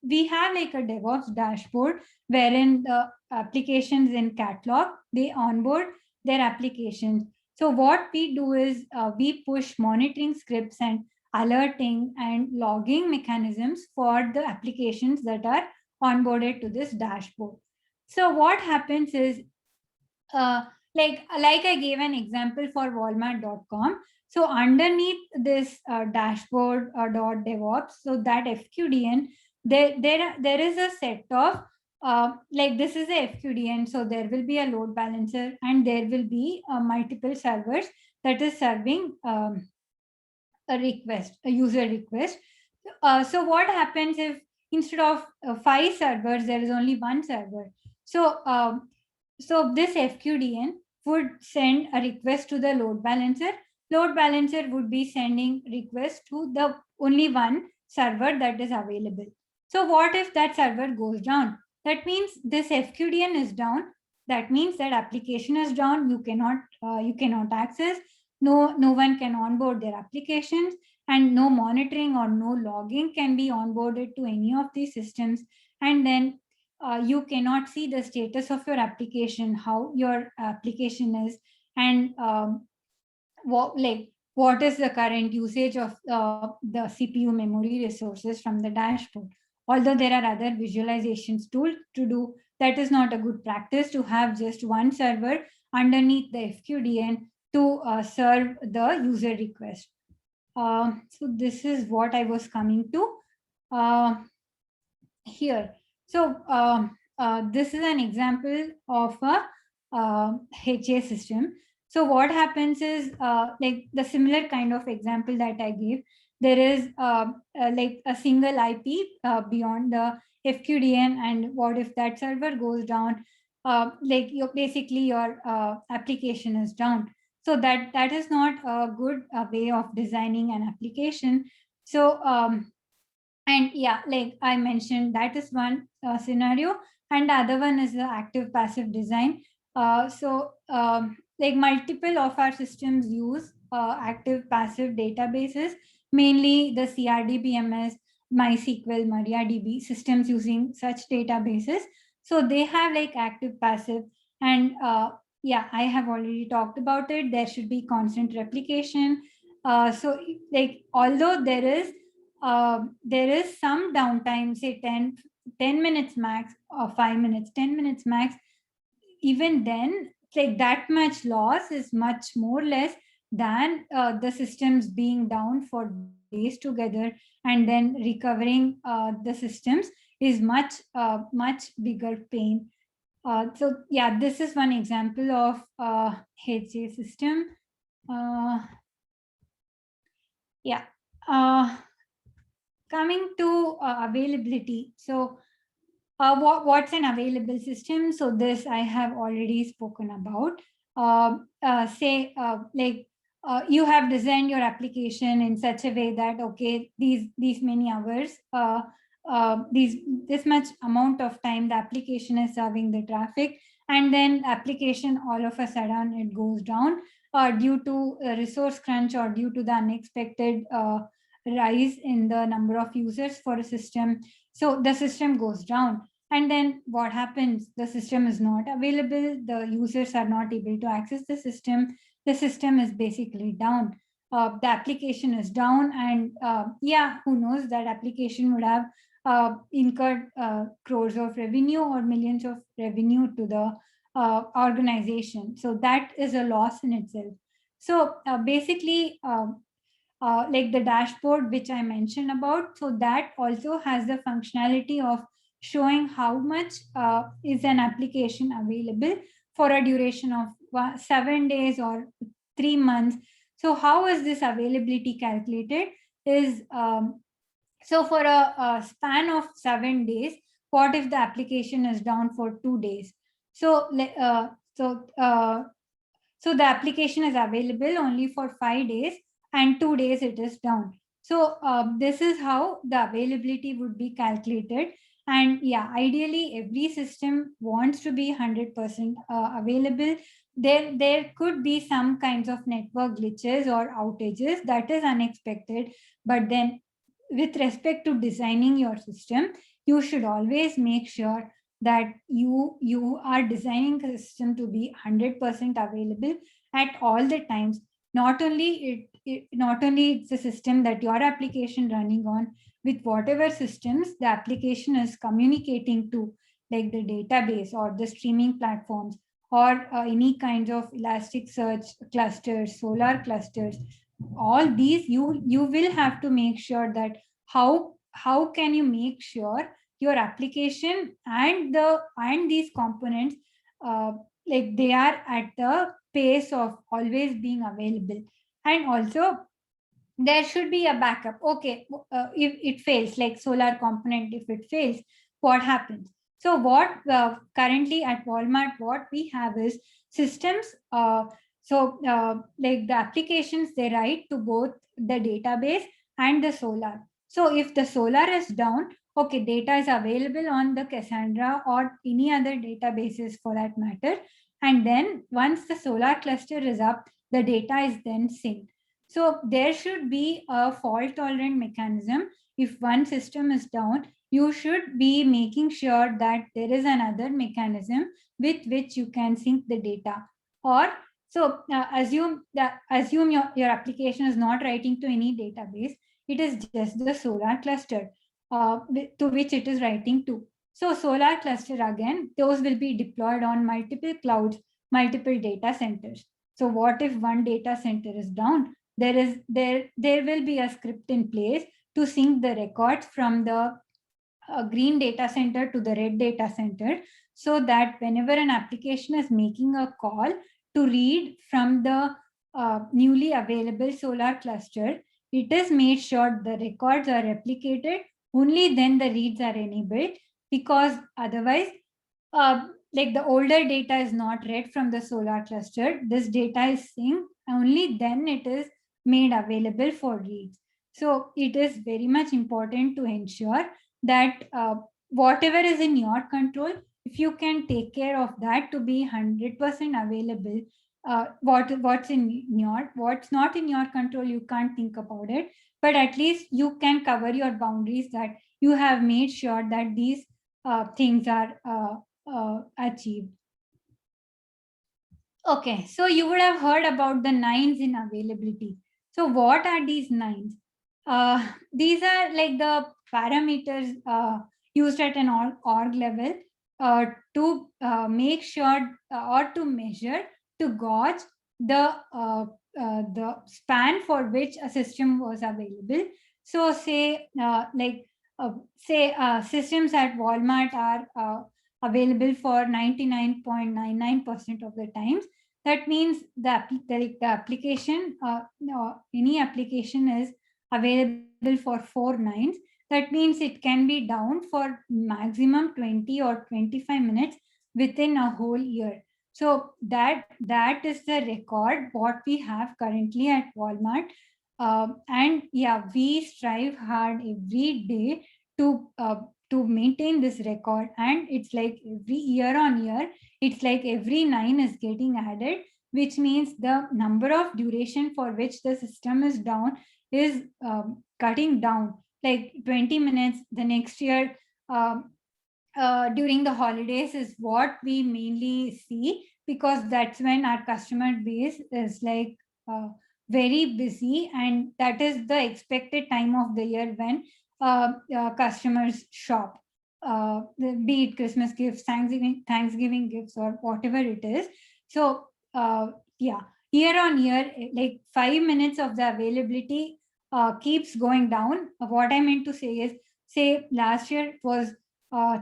we have like a DevOps dashboard wherein the applications in catalog, they onboard their applications. So what we do is we push monitoring scripts and alerting and logging mechanisms for the applications that are onboarded to this dashboard. So what happens is, like I gave an example for Walmart.com. So underneath this dashboard.devops, so that FQDN, there is a set of like this is a FQDN. So there will be a load balancer and there will be multiple servers that is serving a request, a user request. So what happens if instead of 5 servers, there is only one server? So this FQDN would send a request to the load balancer. Load balancer would be sending request to the only one server that is available. So what if that server goes down? That means this FQDN is down. That means that application is down. You cannot access. No one can onboard their applications, and no monitoring or no logging can be onboarded to any of these systems. And then you cannot see the status of your application, how your application is, and what is the current usage of the CPU memory resources from the dashboard. Although there are other visualizations tools to do, that is not a good practice to have just one server underneath the FQDN to serve the user request. So this is what I was coming to here. So this is an example of a HA system. So what happens is like the similar kind of example that I gave, there is like a single IP beyond the FQDN, and what if that server goes down? Like your application is down. So that is not a good way of designing an application. So and yeah, like I mentioned, that is one scenario, and the other one is the active passive design. Like multiple of our systems use active passive databases, mainly the CRDBMS, MySQL, MariaDB systems using such databases. So they have like active passive, and yeah, I have already talked about it. There should be constant replication. So like although there is some downtime, say 10 minutes max or 5 minutes, 10 minutes max, even then, like that much loss is much more less than the systems being down for days together, and then recovering the systems is much bigger pain. So yeah, this is one example of HA system. Yeah. Coming to availability. So what's an available system? So this I have already spoken about. Say like you have designed your application in such a way that, okay, these many hours, this much amount of time the application is serving the traffic, and then application all of a sudden it goes down due to a resource crunch or due to the unexpected rise in the number of users for a system. So the system goes down, and then what happens? The system is not available. The users are not able to access the system. The system is basically down. The application is down, and yeah, who knows, that application would have incurred crores of revenue or millions of revenue to the organization. So that is a loss in itself. So basically, like the dashboard which I mentioned about. So that also has the functionality of showing how much is an application available for a duration of 7 days or 3 months. So how is this availability calculated? Is so for a span of 7 days, what if the application is down for 2 days? So so the application is available only for 5 days and 2 days it is down. So this is how the availability would be calculated. And yeah, ideally every system wants to be 100% available. There could be some kinds of network glitches or outages that is unexpected, but then with respect to designing your system, you should always make sure that you are designing the system to be 100% available at all the times. Not only not only it's a system that your application running on, with whatever systems the application is communicating to, like the database or the streaming platforms, or any kinds of Elasticsearch clusters, Solar clusters, all these you will have to make sure that how can you make sure your application and these components like they are at the pace of always being available. And also there should be a backup. Okay, if it fails, like Solar component, if it fails, what happens? So what currently at Walmart what we have is systems, like the applications, they write to both the database and the Solar. So if the Solar is down, okay, data is available on the Cassandra or any other databases for that matter, and then once the Solar cluster is up, the data is then synced. So there should be a fault tolerant mechanism. If one system is down, you should be making sure that there is another mechanism with which you can sync the data. Or so assume your application is not writing to any database. It is just the Solar cluster to which it is writing to. So Solar cluster, again, those will be deployed on multiple clouds, multiple data centers. So what if one data center is down? There will be a script in place to sync the records from the green data center to the red data center, so that whenever an application is making a call to read from the newly available Solar cluster, it is made sure the records are replicated, only then the reads are enabled, because otherwise like the older data is not read from the Solar cluster, this data is synced, only then it is made available for reads. So it is very much important to ensure that whatever is in your control, if you can take care of that to be 100% available, what's not in your control, you can't think about it, but at least you can cover your boundaries, that you have made sure that these things are achieved. Okay, so you would have heard about the nines in availability. So what are these nines? These are like the parameters used at an org level to make sure or to measure, to gauge the span for which a system was available. So say systems at Walmart are available for 99.99% of the times. That means the application, any application is available for 4 nines. That means it can be down for maximum 20 or 25 minutes within a whole year. So that is the record what we have currently at Walmart. And yeah, we strive hard every day to maintain this record, and it's like every year on year, it's like every 9 is getting added, which means the number of duration for which the system is down is cutting down, like 20 minutes the next year. During the holidays is what we mainly see, because that's when our customer base is like very busy, and that is the expected time of the year when customers shop, be it Christmas gifts, Thanksgiving gifts, or whatever it is. So yeah, year on year, like 5 minutes of the availability keeps going down. What I meant to say is, say last year it was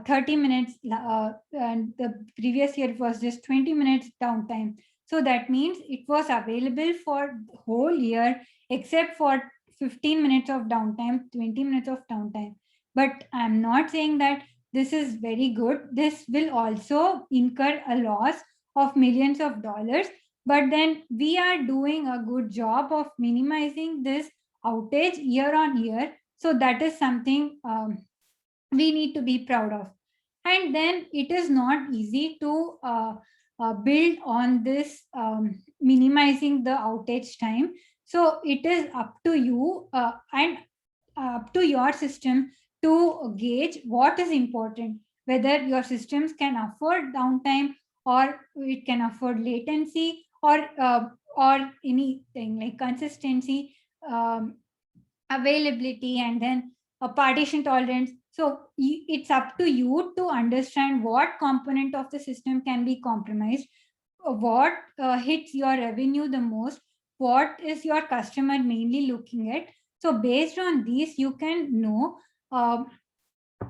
30 minutes and the previous year it was just 20 minutes downtime. So that means it was available for the whole year except for 15 minutes of downtime, 20 minutes of downtime. But I'm not saying that this is very good. This will also incur a loss of millions of dollars. But then we are doing a good job of minimizing this outage year on year. So that is something we need to be proud of. And then it is not easy to build on this minimizing the outage time. So it is up to you and up to your system to gauge what is important, whether your systems can afford downtime or it can afford latency or anything like consistency, um, availability, and then a partition tolerance. So it's up to you to understand what component of the system can be compromised, what hits your revenue the most, what is your customer mainly looking at. So based on these, you can know, um,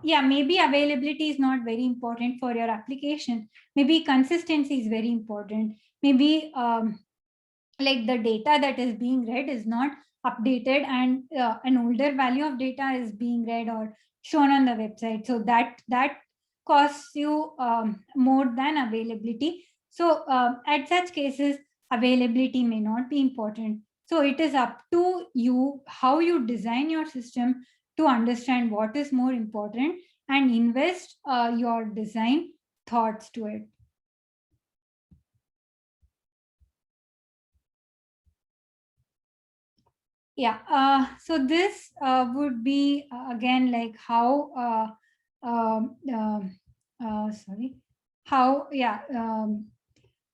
yeah, maybe availability is not very important for your application. Maybe consistency is very important. Maybe like the data that is being read is not updated and an older value of data is being read or shown on the website. So that costs you more than availability. So at such cases, availability may not be important. So it is up to you how you design your system to understand what is more important and invest your design thoughts to it. Yeah, so this would be again like how sorry, how, yeah,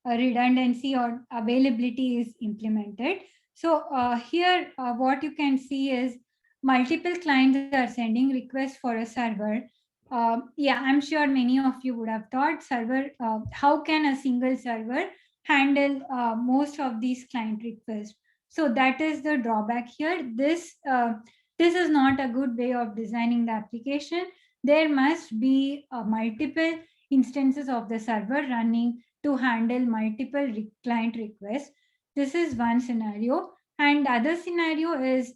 redundancy or availability is implemented. So here what you can see is multiple clients are sending requests for a server. Yeah, I'm sure many of you would have thought server, how can a single server handle most of these client requests? So that is the drawback here. This is not a good way of designing the application. There must be multiple instances of the server running to handle multiple client requests. This is one scenario. And the other scenario is,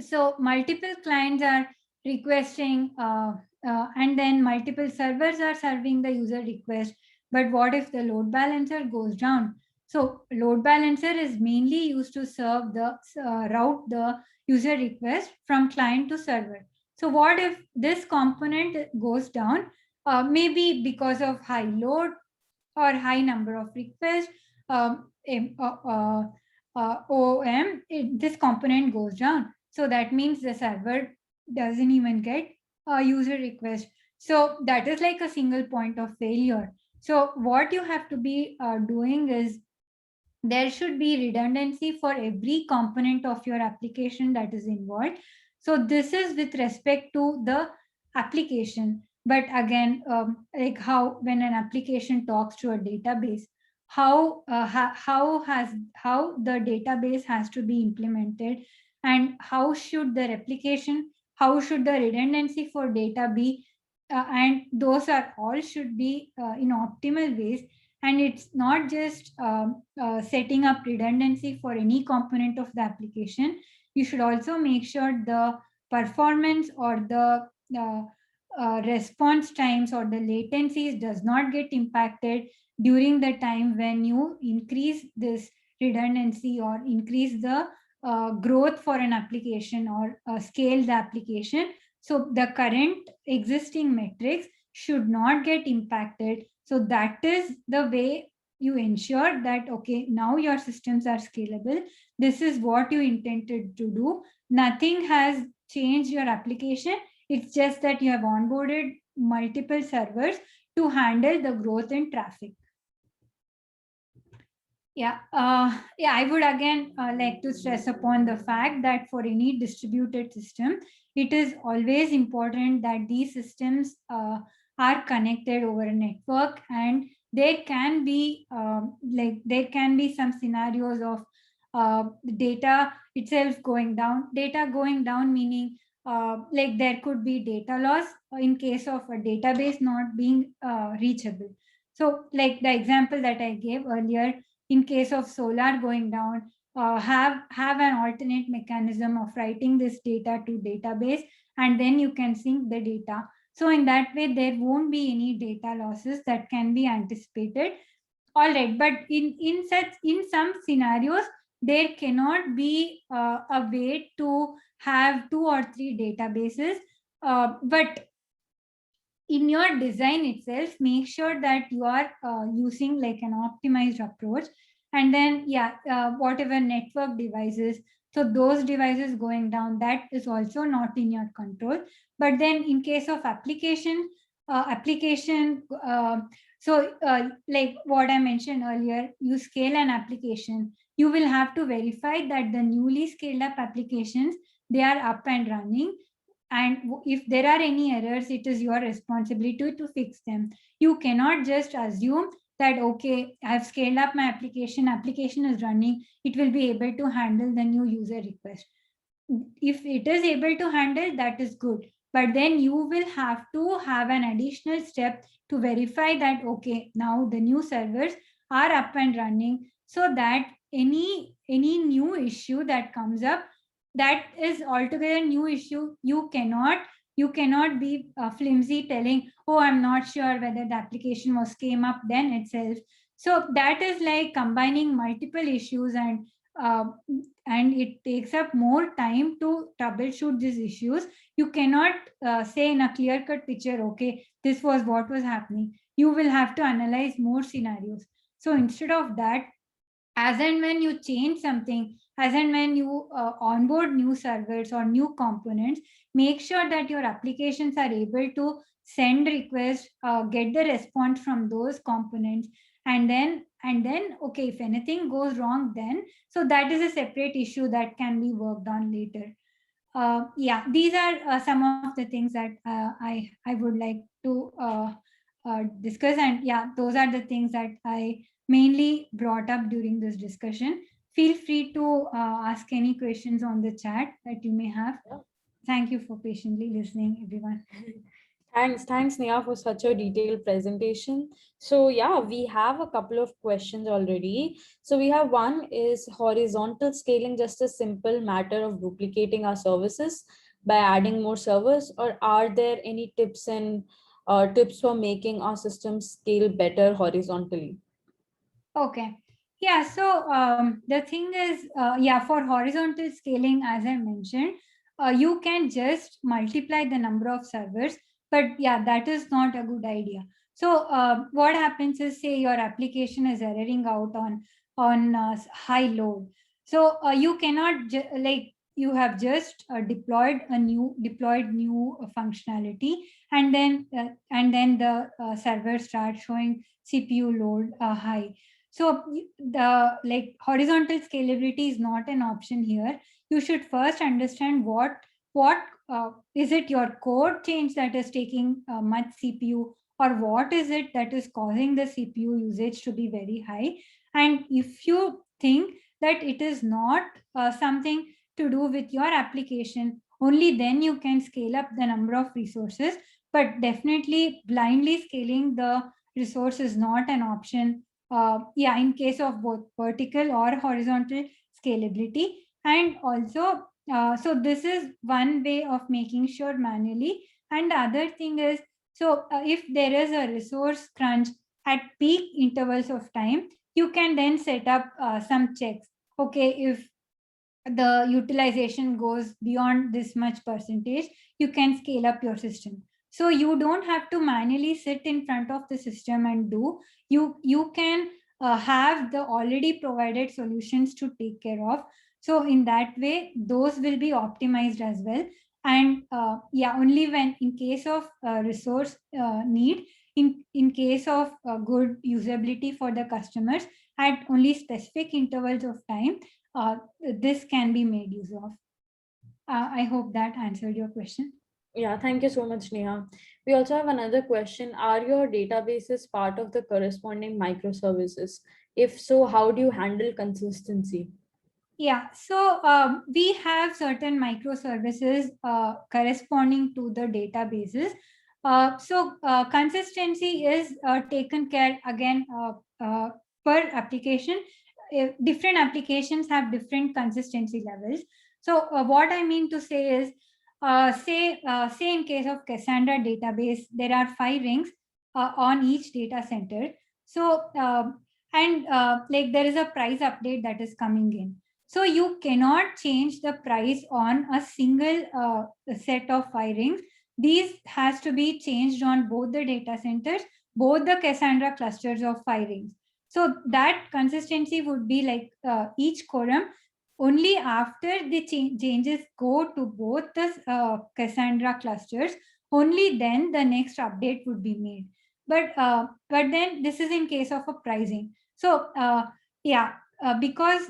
so multiple clients are requesting and then multiple servers are serving the user request. But what if the load balancer goes down? So load balancer is mainly used to serve the route the user request from client to server. So what if this component goes down, maybe because of high load or high number of requests, this component goes down. So that means the server doesn't even get a user request. So that is like a single point of failure. So what you have to be doing is, there should be redundancy for every component of your application that is involved. So this is with respect to the application. But again, like how when an application talks to a database, how the database has to be implemented, and how should the redundancy for data be, and those are all should be in optimal ways. And it's not just setting up redundancy for any component of the application. You should also make sure the performance or the response times or the latencies does not get impacted during the time when you increase this redundancy or increase the growth for an application or scale the application. So the current existing metrics should not get impacted. So that is the way you ensure that, okay, now your systems are scalable. This is what you intended to do. Nothing has changed your application. It's just that you have onboarded multiple servers to handle the growth in traffic. Yeah, I would again like to stress upon the fact that for any distributed system, it is always important that these systems are connected over a network, and there can be there can be some scenarios of data itself going down. Data going down meaning like there could be data loss in case of a database not being reachable. So like the example that I gave earlier, in case of Solar going down, have an alternate mechanism of writing this data to database, and then you can sync the data. So in that way, there won't be any data losses that can be anticipated. All right, but in some scenarios, there cannot be a way to have 2 or 3 databases. But in your design itself, make sure that you are using like an optimized approach. And then, whatever network devices, so those devices going down, that is also not in your control. But then in case of application, like what I mentioned earlier, you scale an application, you will have to verify that the newly scaled up applications, they are up and running. And if there are any errors, it is your responsibility to fix them. You cannot just assume that, okay, I've scaled up my application is running, it will be able to handle the new user request. If it is able to handle, that is good. But then you will have to have an additional step to verify that, okay, now the new servers are up and running, so that any new issue that comes up, that is altogether new issue. You cannot be flimsy telling, oh, I'm not sure whether the application was came up then itself. So that is like combining multiple issues, uh, and it takes up more time to troubleshoot these issues. You cannot say in a clear cut picture, okay, this was what was happening. You will have to analyze more scenarios. So instead of that, as and when you change something, as and when you onboard new servers or new components, make sure that your applications are able to send requests, get the response from those components. And then okay, if anything goes wrong, then so that is a separate issue that can be worked on later. These are some of the things that I would like to discuss. And yeah, those are the things that I mainly brought up during this discussion. Feel free to ask any questions on the chat that you may have. Yeah. Thank you for patiently listening, everyone. Thanks, Neha, for such a detailed presentation. So yeah, we have a couple of questions already. So we have one, is horizontal scaling just a simple matter of duplicating our services by adding more servers, or are there any tips and tips for making our system scale better horizontally? Okay. Yeah, so the thing is, for horizontal scaling, as I mentioned, you can just multiply the number of servers, but yeah, that is not a good idea. So what happens is, say your application is erroring out on high load. So you cannot like you have just deployed new functionality, and then the server starts showing CPU load high. So the like horizontal scalability is not an option here. You should first understand what is it your code change that is taking much CPU, or what is it that is causing the CPU usage to be very high. And if you think that it is not something to do with your application, only then you can scale up the number of resources. But definitely blindly scaling the resource is not an option, in case of both vertical or horizontal scalability. And also, so this is one way of making sure manually. And the other thing is, so if there is a resource crunch at peak intervals of time, you can then set up some checks. Okay, if the utilization goes beyond this much percentage, you can scale up your system. So you don't have to manually sit in front of the system and do. You can have the already provided solutions to take care of. So in that way, those will be optimized as well. And only when in case of resource need, in case of good usability for the customers at only specific intervals of time, this can be made use of. I hope that answered your question. Yeah, thank you so much, Neha. We also have another question. Are your databases part of the corresponding microservices? If so, how do you handle consistency? Yeah, so we have certain microservices corresponding to the databases. Consistency is taken care again per application. Different applications have different consistency levels. So what I mean to say is, say in case of Cassandra database, there are 5 rings on each data center. So and like there is a price update that is coming in, so you cannot change the price on a single set of firings. These has to be changed on both the data centers, both the Cassandra clusters of firings. So that consistency would be like each quorum only after the changes go to both the Cassandra clusters, only then the next update would be made. But then this is in case of a pricing. So yeah, because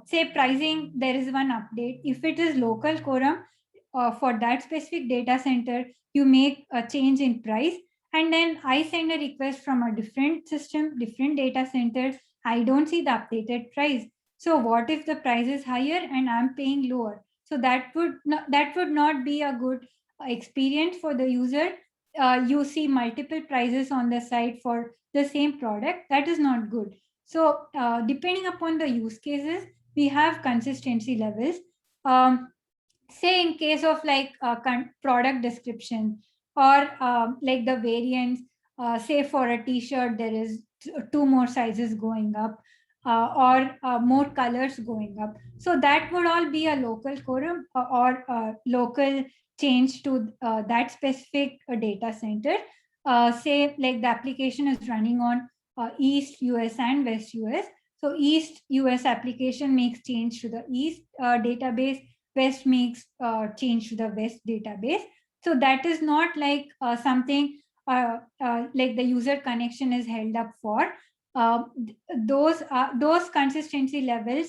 say pricing, there is one update. If it is local quorum for that specific data center, you make a change in price, and then I send a request from a different system, different data center. I don't see the updated price. So what if the price is higher and I'm paying lower? So that would not be a good experience for the user. You see multiple prices on the site for the same product. That is not good. So depending upon the use cases, we have consistency levels. Say in case of like product description, or like the variants, say for a t-shirt there is two more sizes going up, or more colors going up. So that would all be a local quorum, or local change to that specific data center. Say like the application is running on East US and West US. So East US application makes change to the East database, West makes change to the West database. So that is not like something like the user connection is held up for. Those consistency levels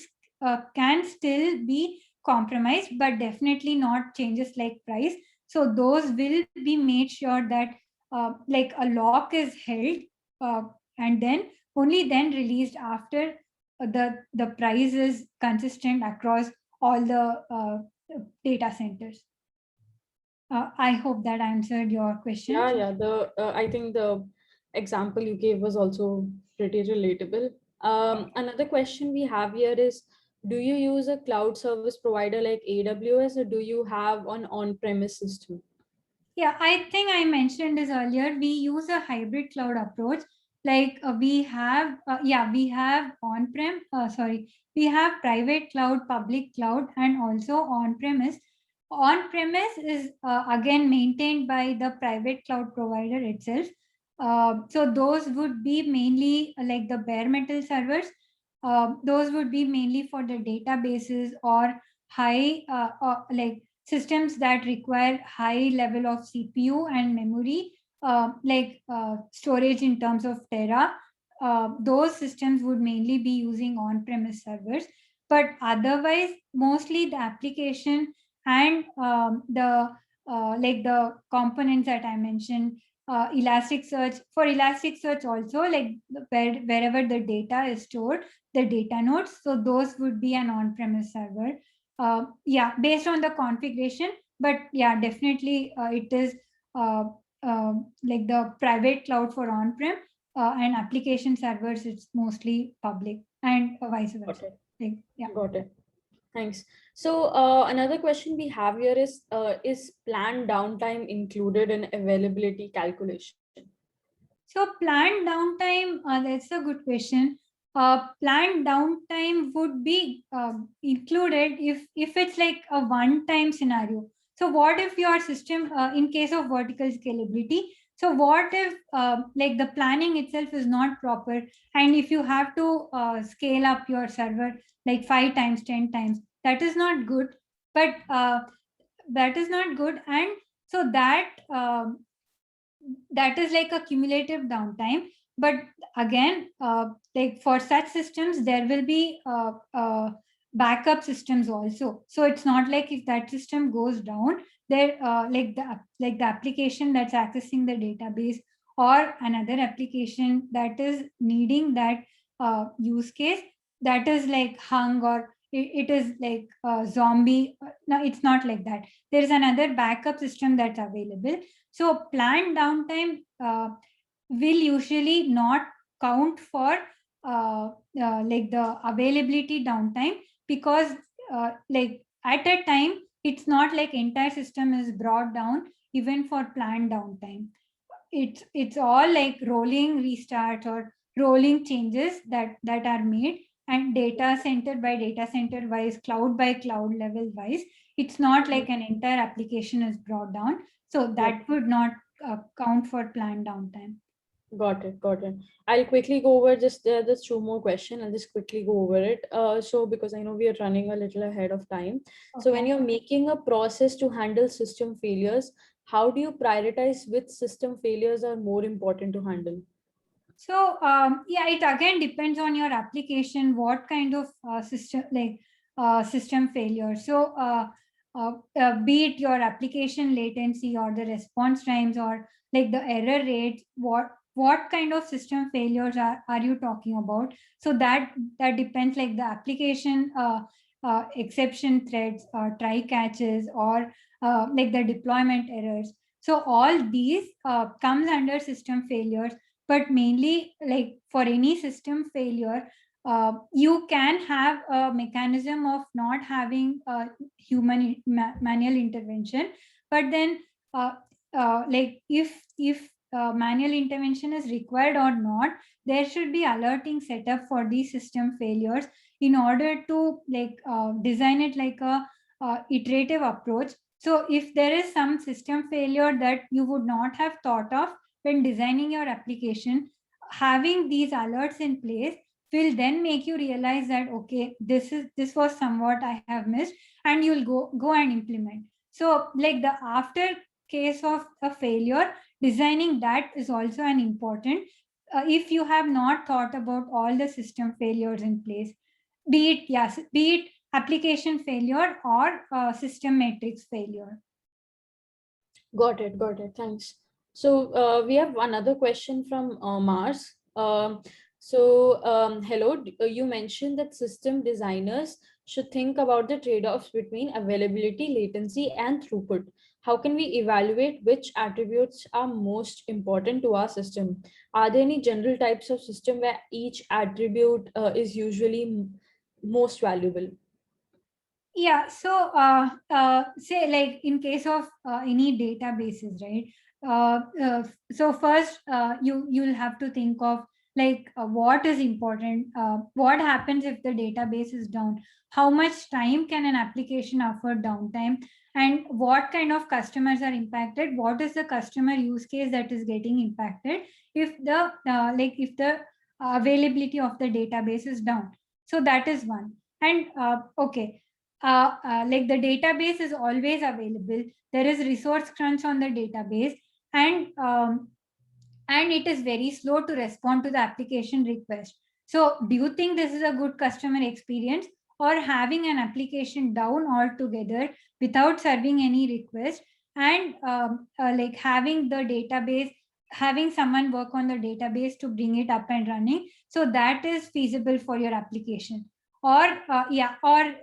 can still be compromised, but definitely not changes like price. So those will be made sure that like a lock is held, uh, and then only then released after the price is consistent across all the data centers. I hope that answered your question. Yeah. The I think the example you gave was also pretty relatable. Another question we have here is, do you use a cloud service provider like AWS, or do you have an on-premise system? Yeah, I think I mentioned this earlier. We use a hybrid cloud approach. Like we have on-prem, we have private cloud, public cloud, and also on-premise. On-premise is again maintained by the private cloud provider itself. So those would be mainly like the bare metal servers. Those would be mainly for the databases or high like systems that require high level of CPU and memory, storage in terms of tera. Those systems would mainly be using on-premise servers. But otherwise, mostly the application and the components that I mentioned, Elasticsearch. For Elasticsearch also, like wherever the data is stored, the data nodes. So those would be an on-premise server. Yeah, based on the configuration, but yeah, definitely it is uh, like the private cloud for on-prem, and application servers, it's mostly public, and vice Got versa. it. Like, yeah. Got it. Thanks. So another question we have here is planned downtime included in availability calculation? So planned downtime, that's a good question. Planned downtime would be included if it's like a one-time scenario. So what if your system, in case of vertical scalability, so what if like the planning itself is not proper, and if you have to scale up your server like 5 times, 10 times, that is not good. But that is not good, and so that is like a cumulative downtime. But again, like for such systems there will be backup systems also. So it's not like if that system goes down, there like the application that's accessing the database, or another application that is needing that use case, that is like hung or it is like a zombie. No, it's not like that. There is another backup system that's available. So planned downtime will usually not count for like the availability downtime, because like at a time it's not like entire system is brought down even for planned downtime. It's all like rolling restarts or rolling changes that are made, and data center by data center wise, cloud by cloud level wise. It's not like an entire application is brought down, so Got that would not count for planned downtime. got it, got it. I'll quickly go over just two more questions. I'll just quickly go over it. So because I know we are running a little ahead of time. So when Okay. you're making a process to handle system failures, how do you prioritize which system failures are more important to handle? So yeah, it again depends on your application, what kind of system, like system failure. So be it your application latency or the response times or like the error rates, what kind of system failures are you talking about? So that depends, like the application exception threads, try catches, or like the deployment errors. So all these comes under system failures, but mainly like for any system failure, you can have a mechanism of not having manual intervention. But then like if manual intervention is required or not, there should be alerting setup for these system failures in order to like design it like a iterative approach. So if there is some system failure that you would not have thought of when designing your application, having these alerts in place will then make you realize that okay, this was somewhat I have missed, and you'll go and implement. So like the after case of a failure, designing that is also an important, if you have not thought about all the system failures in place, be it, yes, be it application failure or system matrix failure. Got it. Thanks. So we have another question from Mars. Hello, you mentioned that system designers should think about the trade-offs between availability, latency, and throughput. How can we evaluate which attributes are most important to our system? Are there any general types of system where each attribute is usually most valuable? Yeah, so say like in case of any databases, right? So first, you'll have to think of like what is important. What happens if the database is down? How much time can an application afford downtime? And what kind of customers are impacted? What is the customer use case that is getting impacted if the if the availability of the database is down? So that is one. And okay, like the database is always available, there is resource crunch on the database, and it is very slow to respond to the application request. So do you think this is a good customer experience, or having an application down altogether without serving any request, and like having the database, having someone work on the database to bring it up and running, so that is feasible for your application? Or yeah, or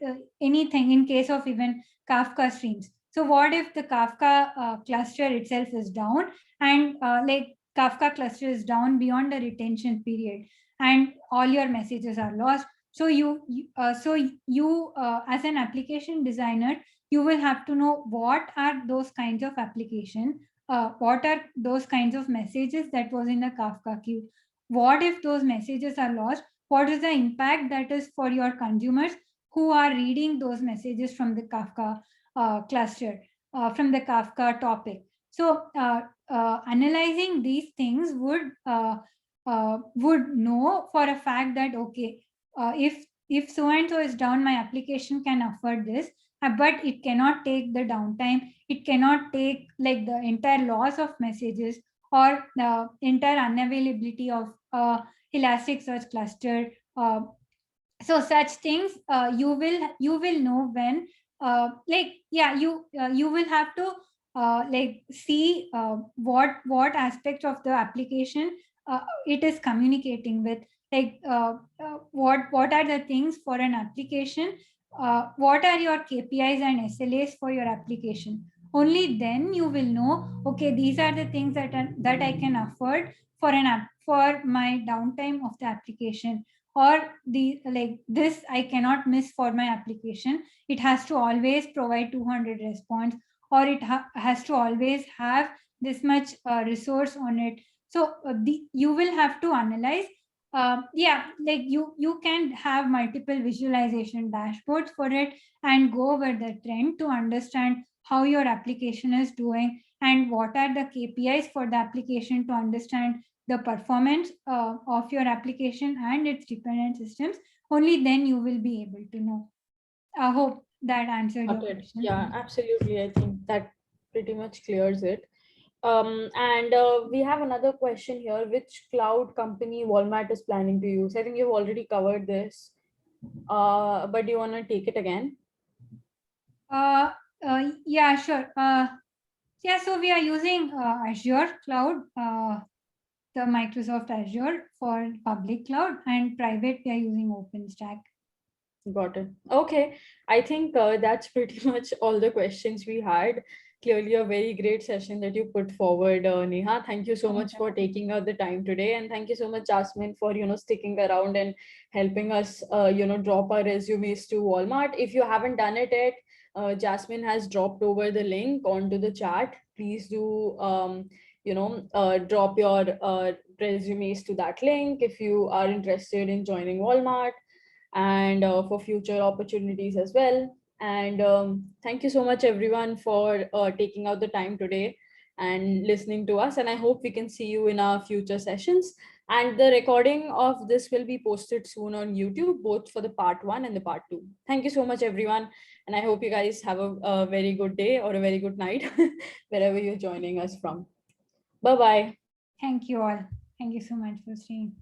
anything in case of even Kafka streams. So what if the Kafka cluster itself is down, and like Kafka cluster is down beyond the retention period, and all your messages are lost? So you as an application designer, you will have to know what are those kinds of application, what are those kinds of messages that was in the Kafka queue. What if those messages are lost? What is the impact that is for your consumers who are reading those messages from the Kafka cluster, from the Kafka topic? So analyzing these things would know for a fact that okay, if so and so is down, my application can afford this, but it cannot take the downtime, it cannot take like the entire loss of messages or the entire unavailability of Elasticsearch cluster. So such things you will know when like yeah, you will have to like see what aspect of the application it is communicating with, like what are the things for an application what are your KPIs and SLAs for your application. Only then you will know, okay, these are the things that I can afford for for my downtime of the application, or the like this I cannot miss for my application. It has to always provide 200 response, or it has to always have this much resource on it. So you will have to analyze. Yeah, like you can have multiple visualization dashboards for it and go over the trend to understand how your application is doing and what are the KPIs for the application, to understand the performance of your application and its dependent systems. Only then you will be able to know. I hope that answered your Got it. question. Yeah, absolutely. I think that pretty much clears it. And we have another question here. Which cloud company Walmart is planning to use? I think you've already covered this, but do you want to take it again? Yeah, sure. Yeah, so we are using Azure Cloud, the Microsoft Azure for public cloud, and private we are using OpenStack. Got it. Okay. I think that's pretty much all the questions we had. Clearly a very great session that you put forward, Neha. Thank you so much for taking out the time today. And thank you so much, Jasmine, for, sticking around and helping us, drop our resumes to Walmart. If you haven't done it yet, Jasmine has dropped over the link onto the chat. Please do, drop your resumes to that link if you are interested in joining Walmart, and for future opportunities as well. And thank you so much, everyone, for taking out the time today and listening to us. And I hope we can see you in our future sessions. And the recording of this will be posted soon on YouTube, both for the part 1 and the part 2. Thank you so much, everyone. And I hope you guys have a very good day or a very good night, wherever you're joining us from. Bye-bye. Thank you all. Thank you so much for staying.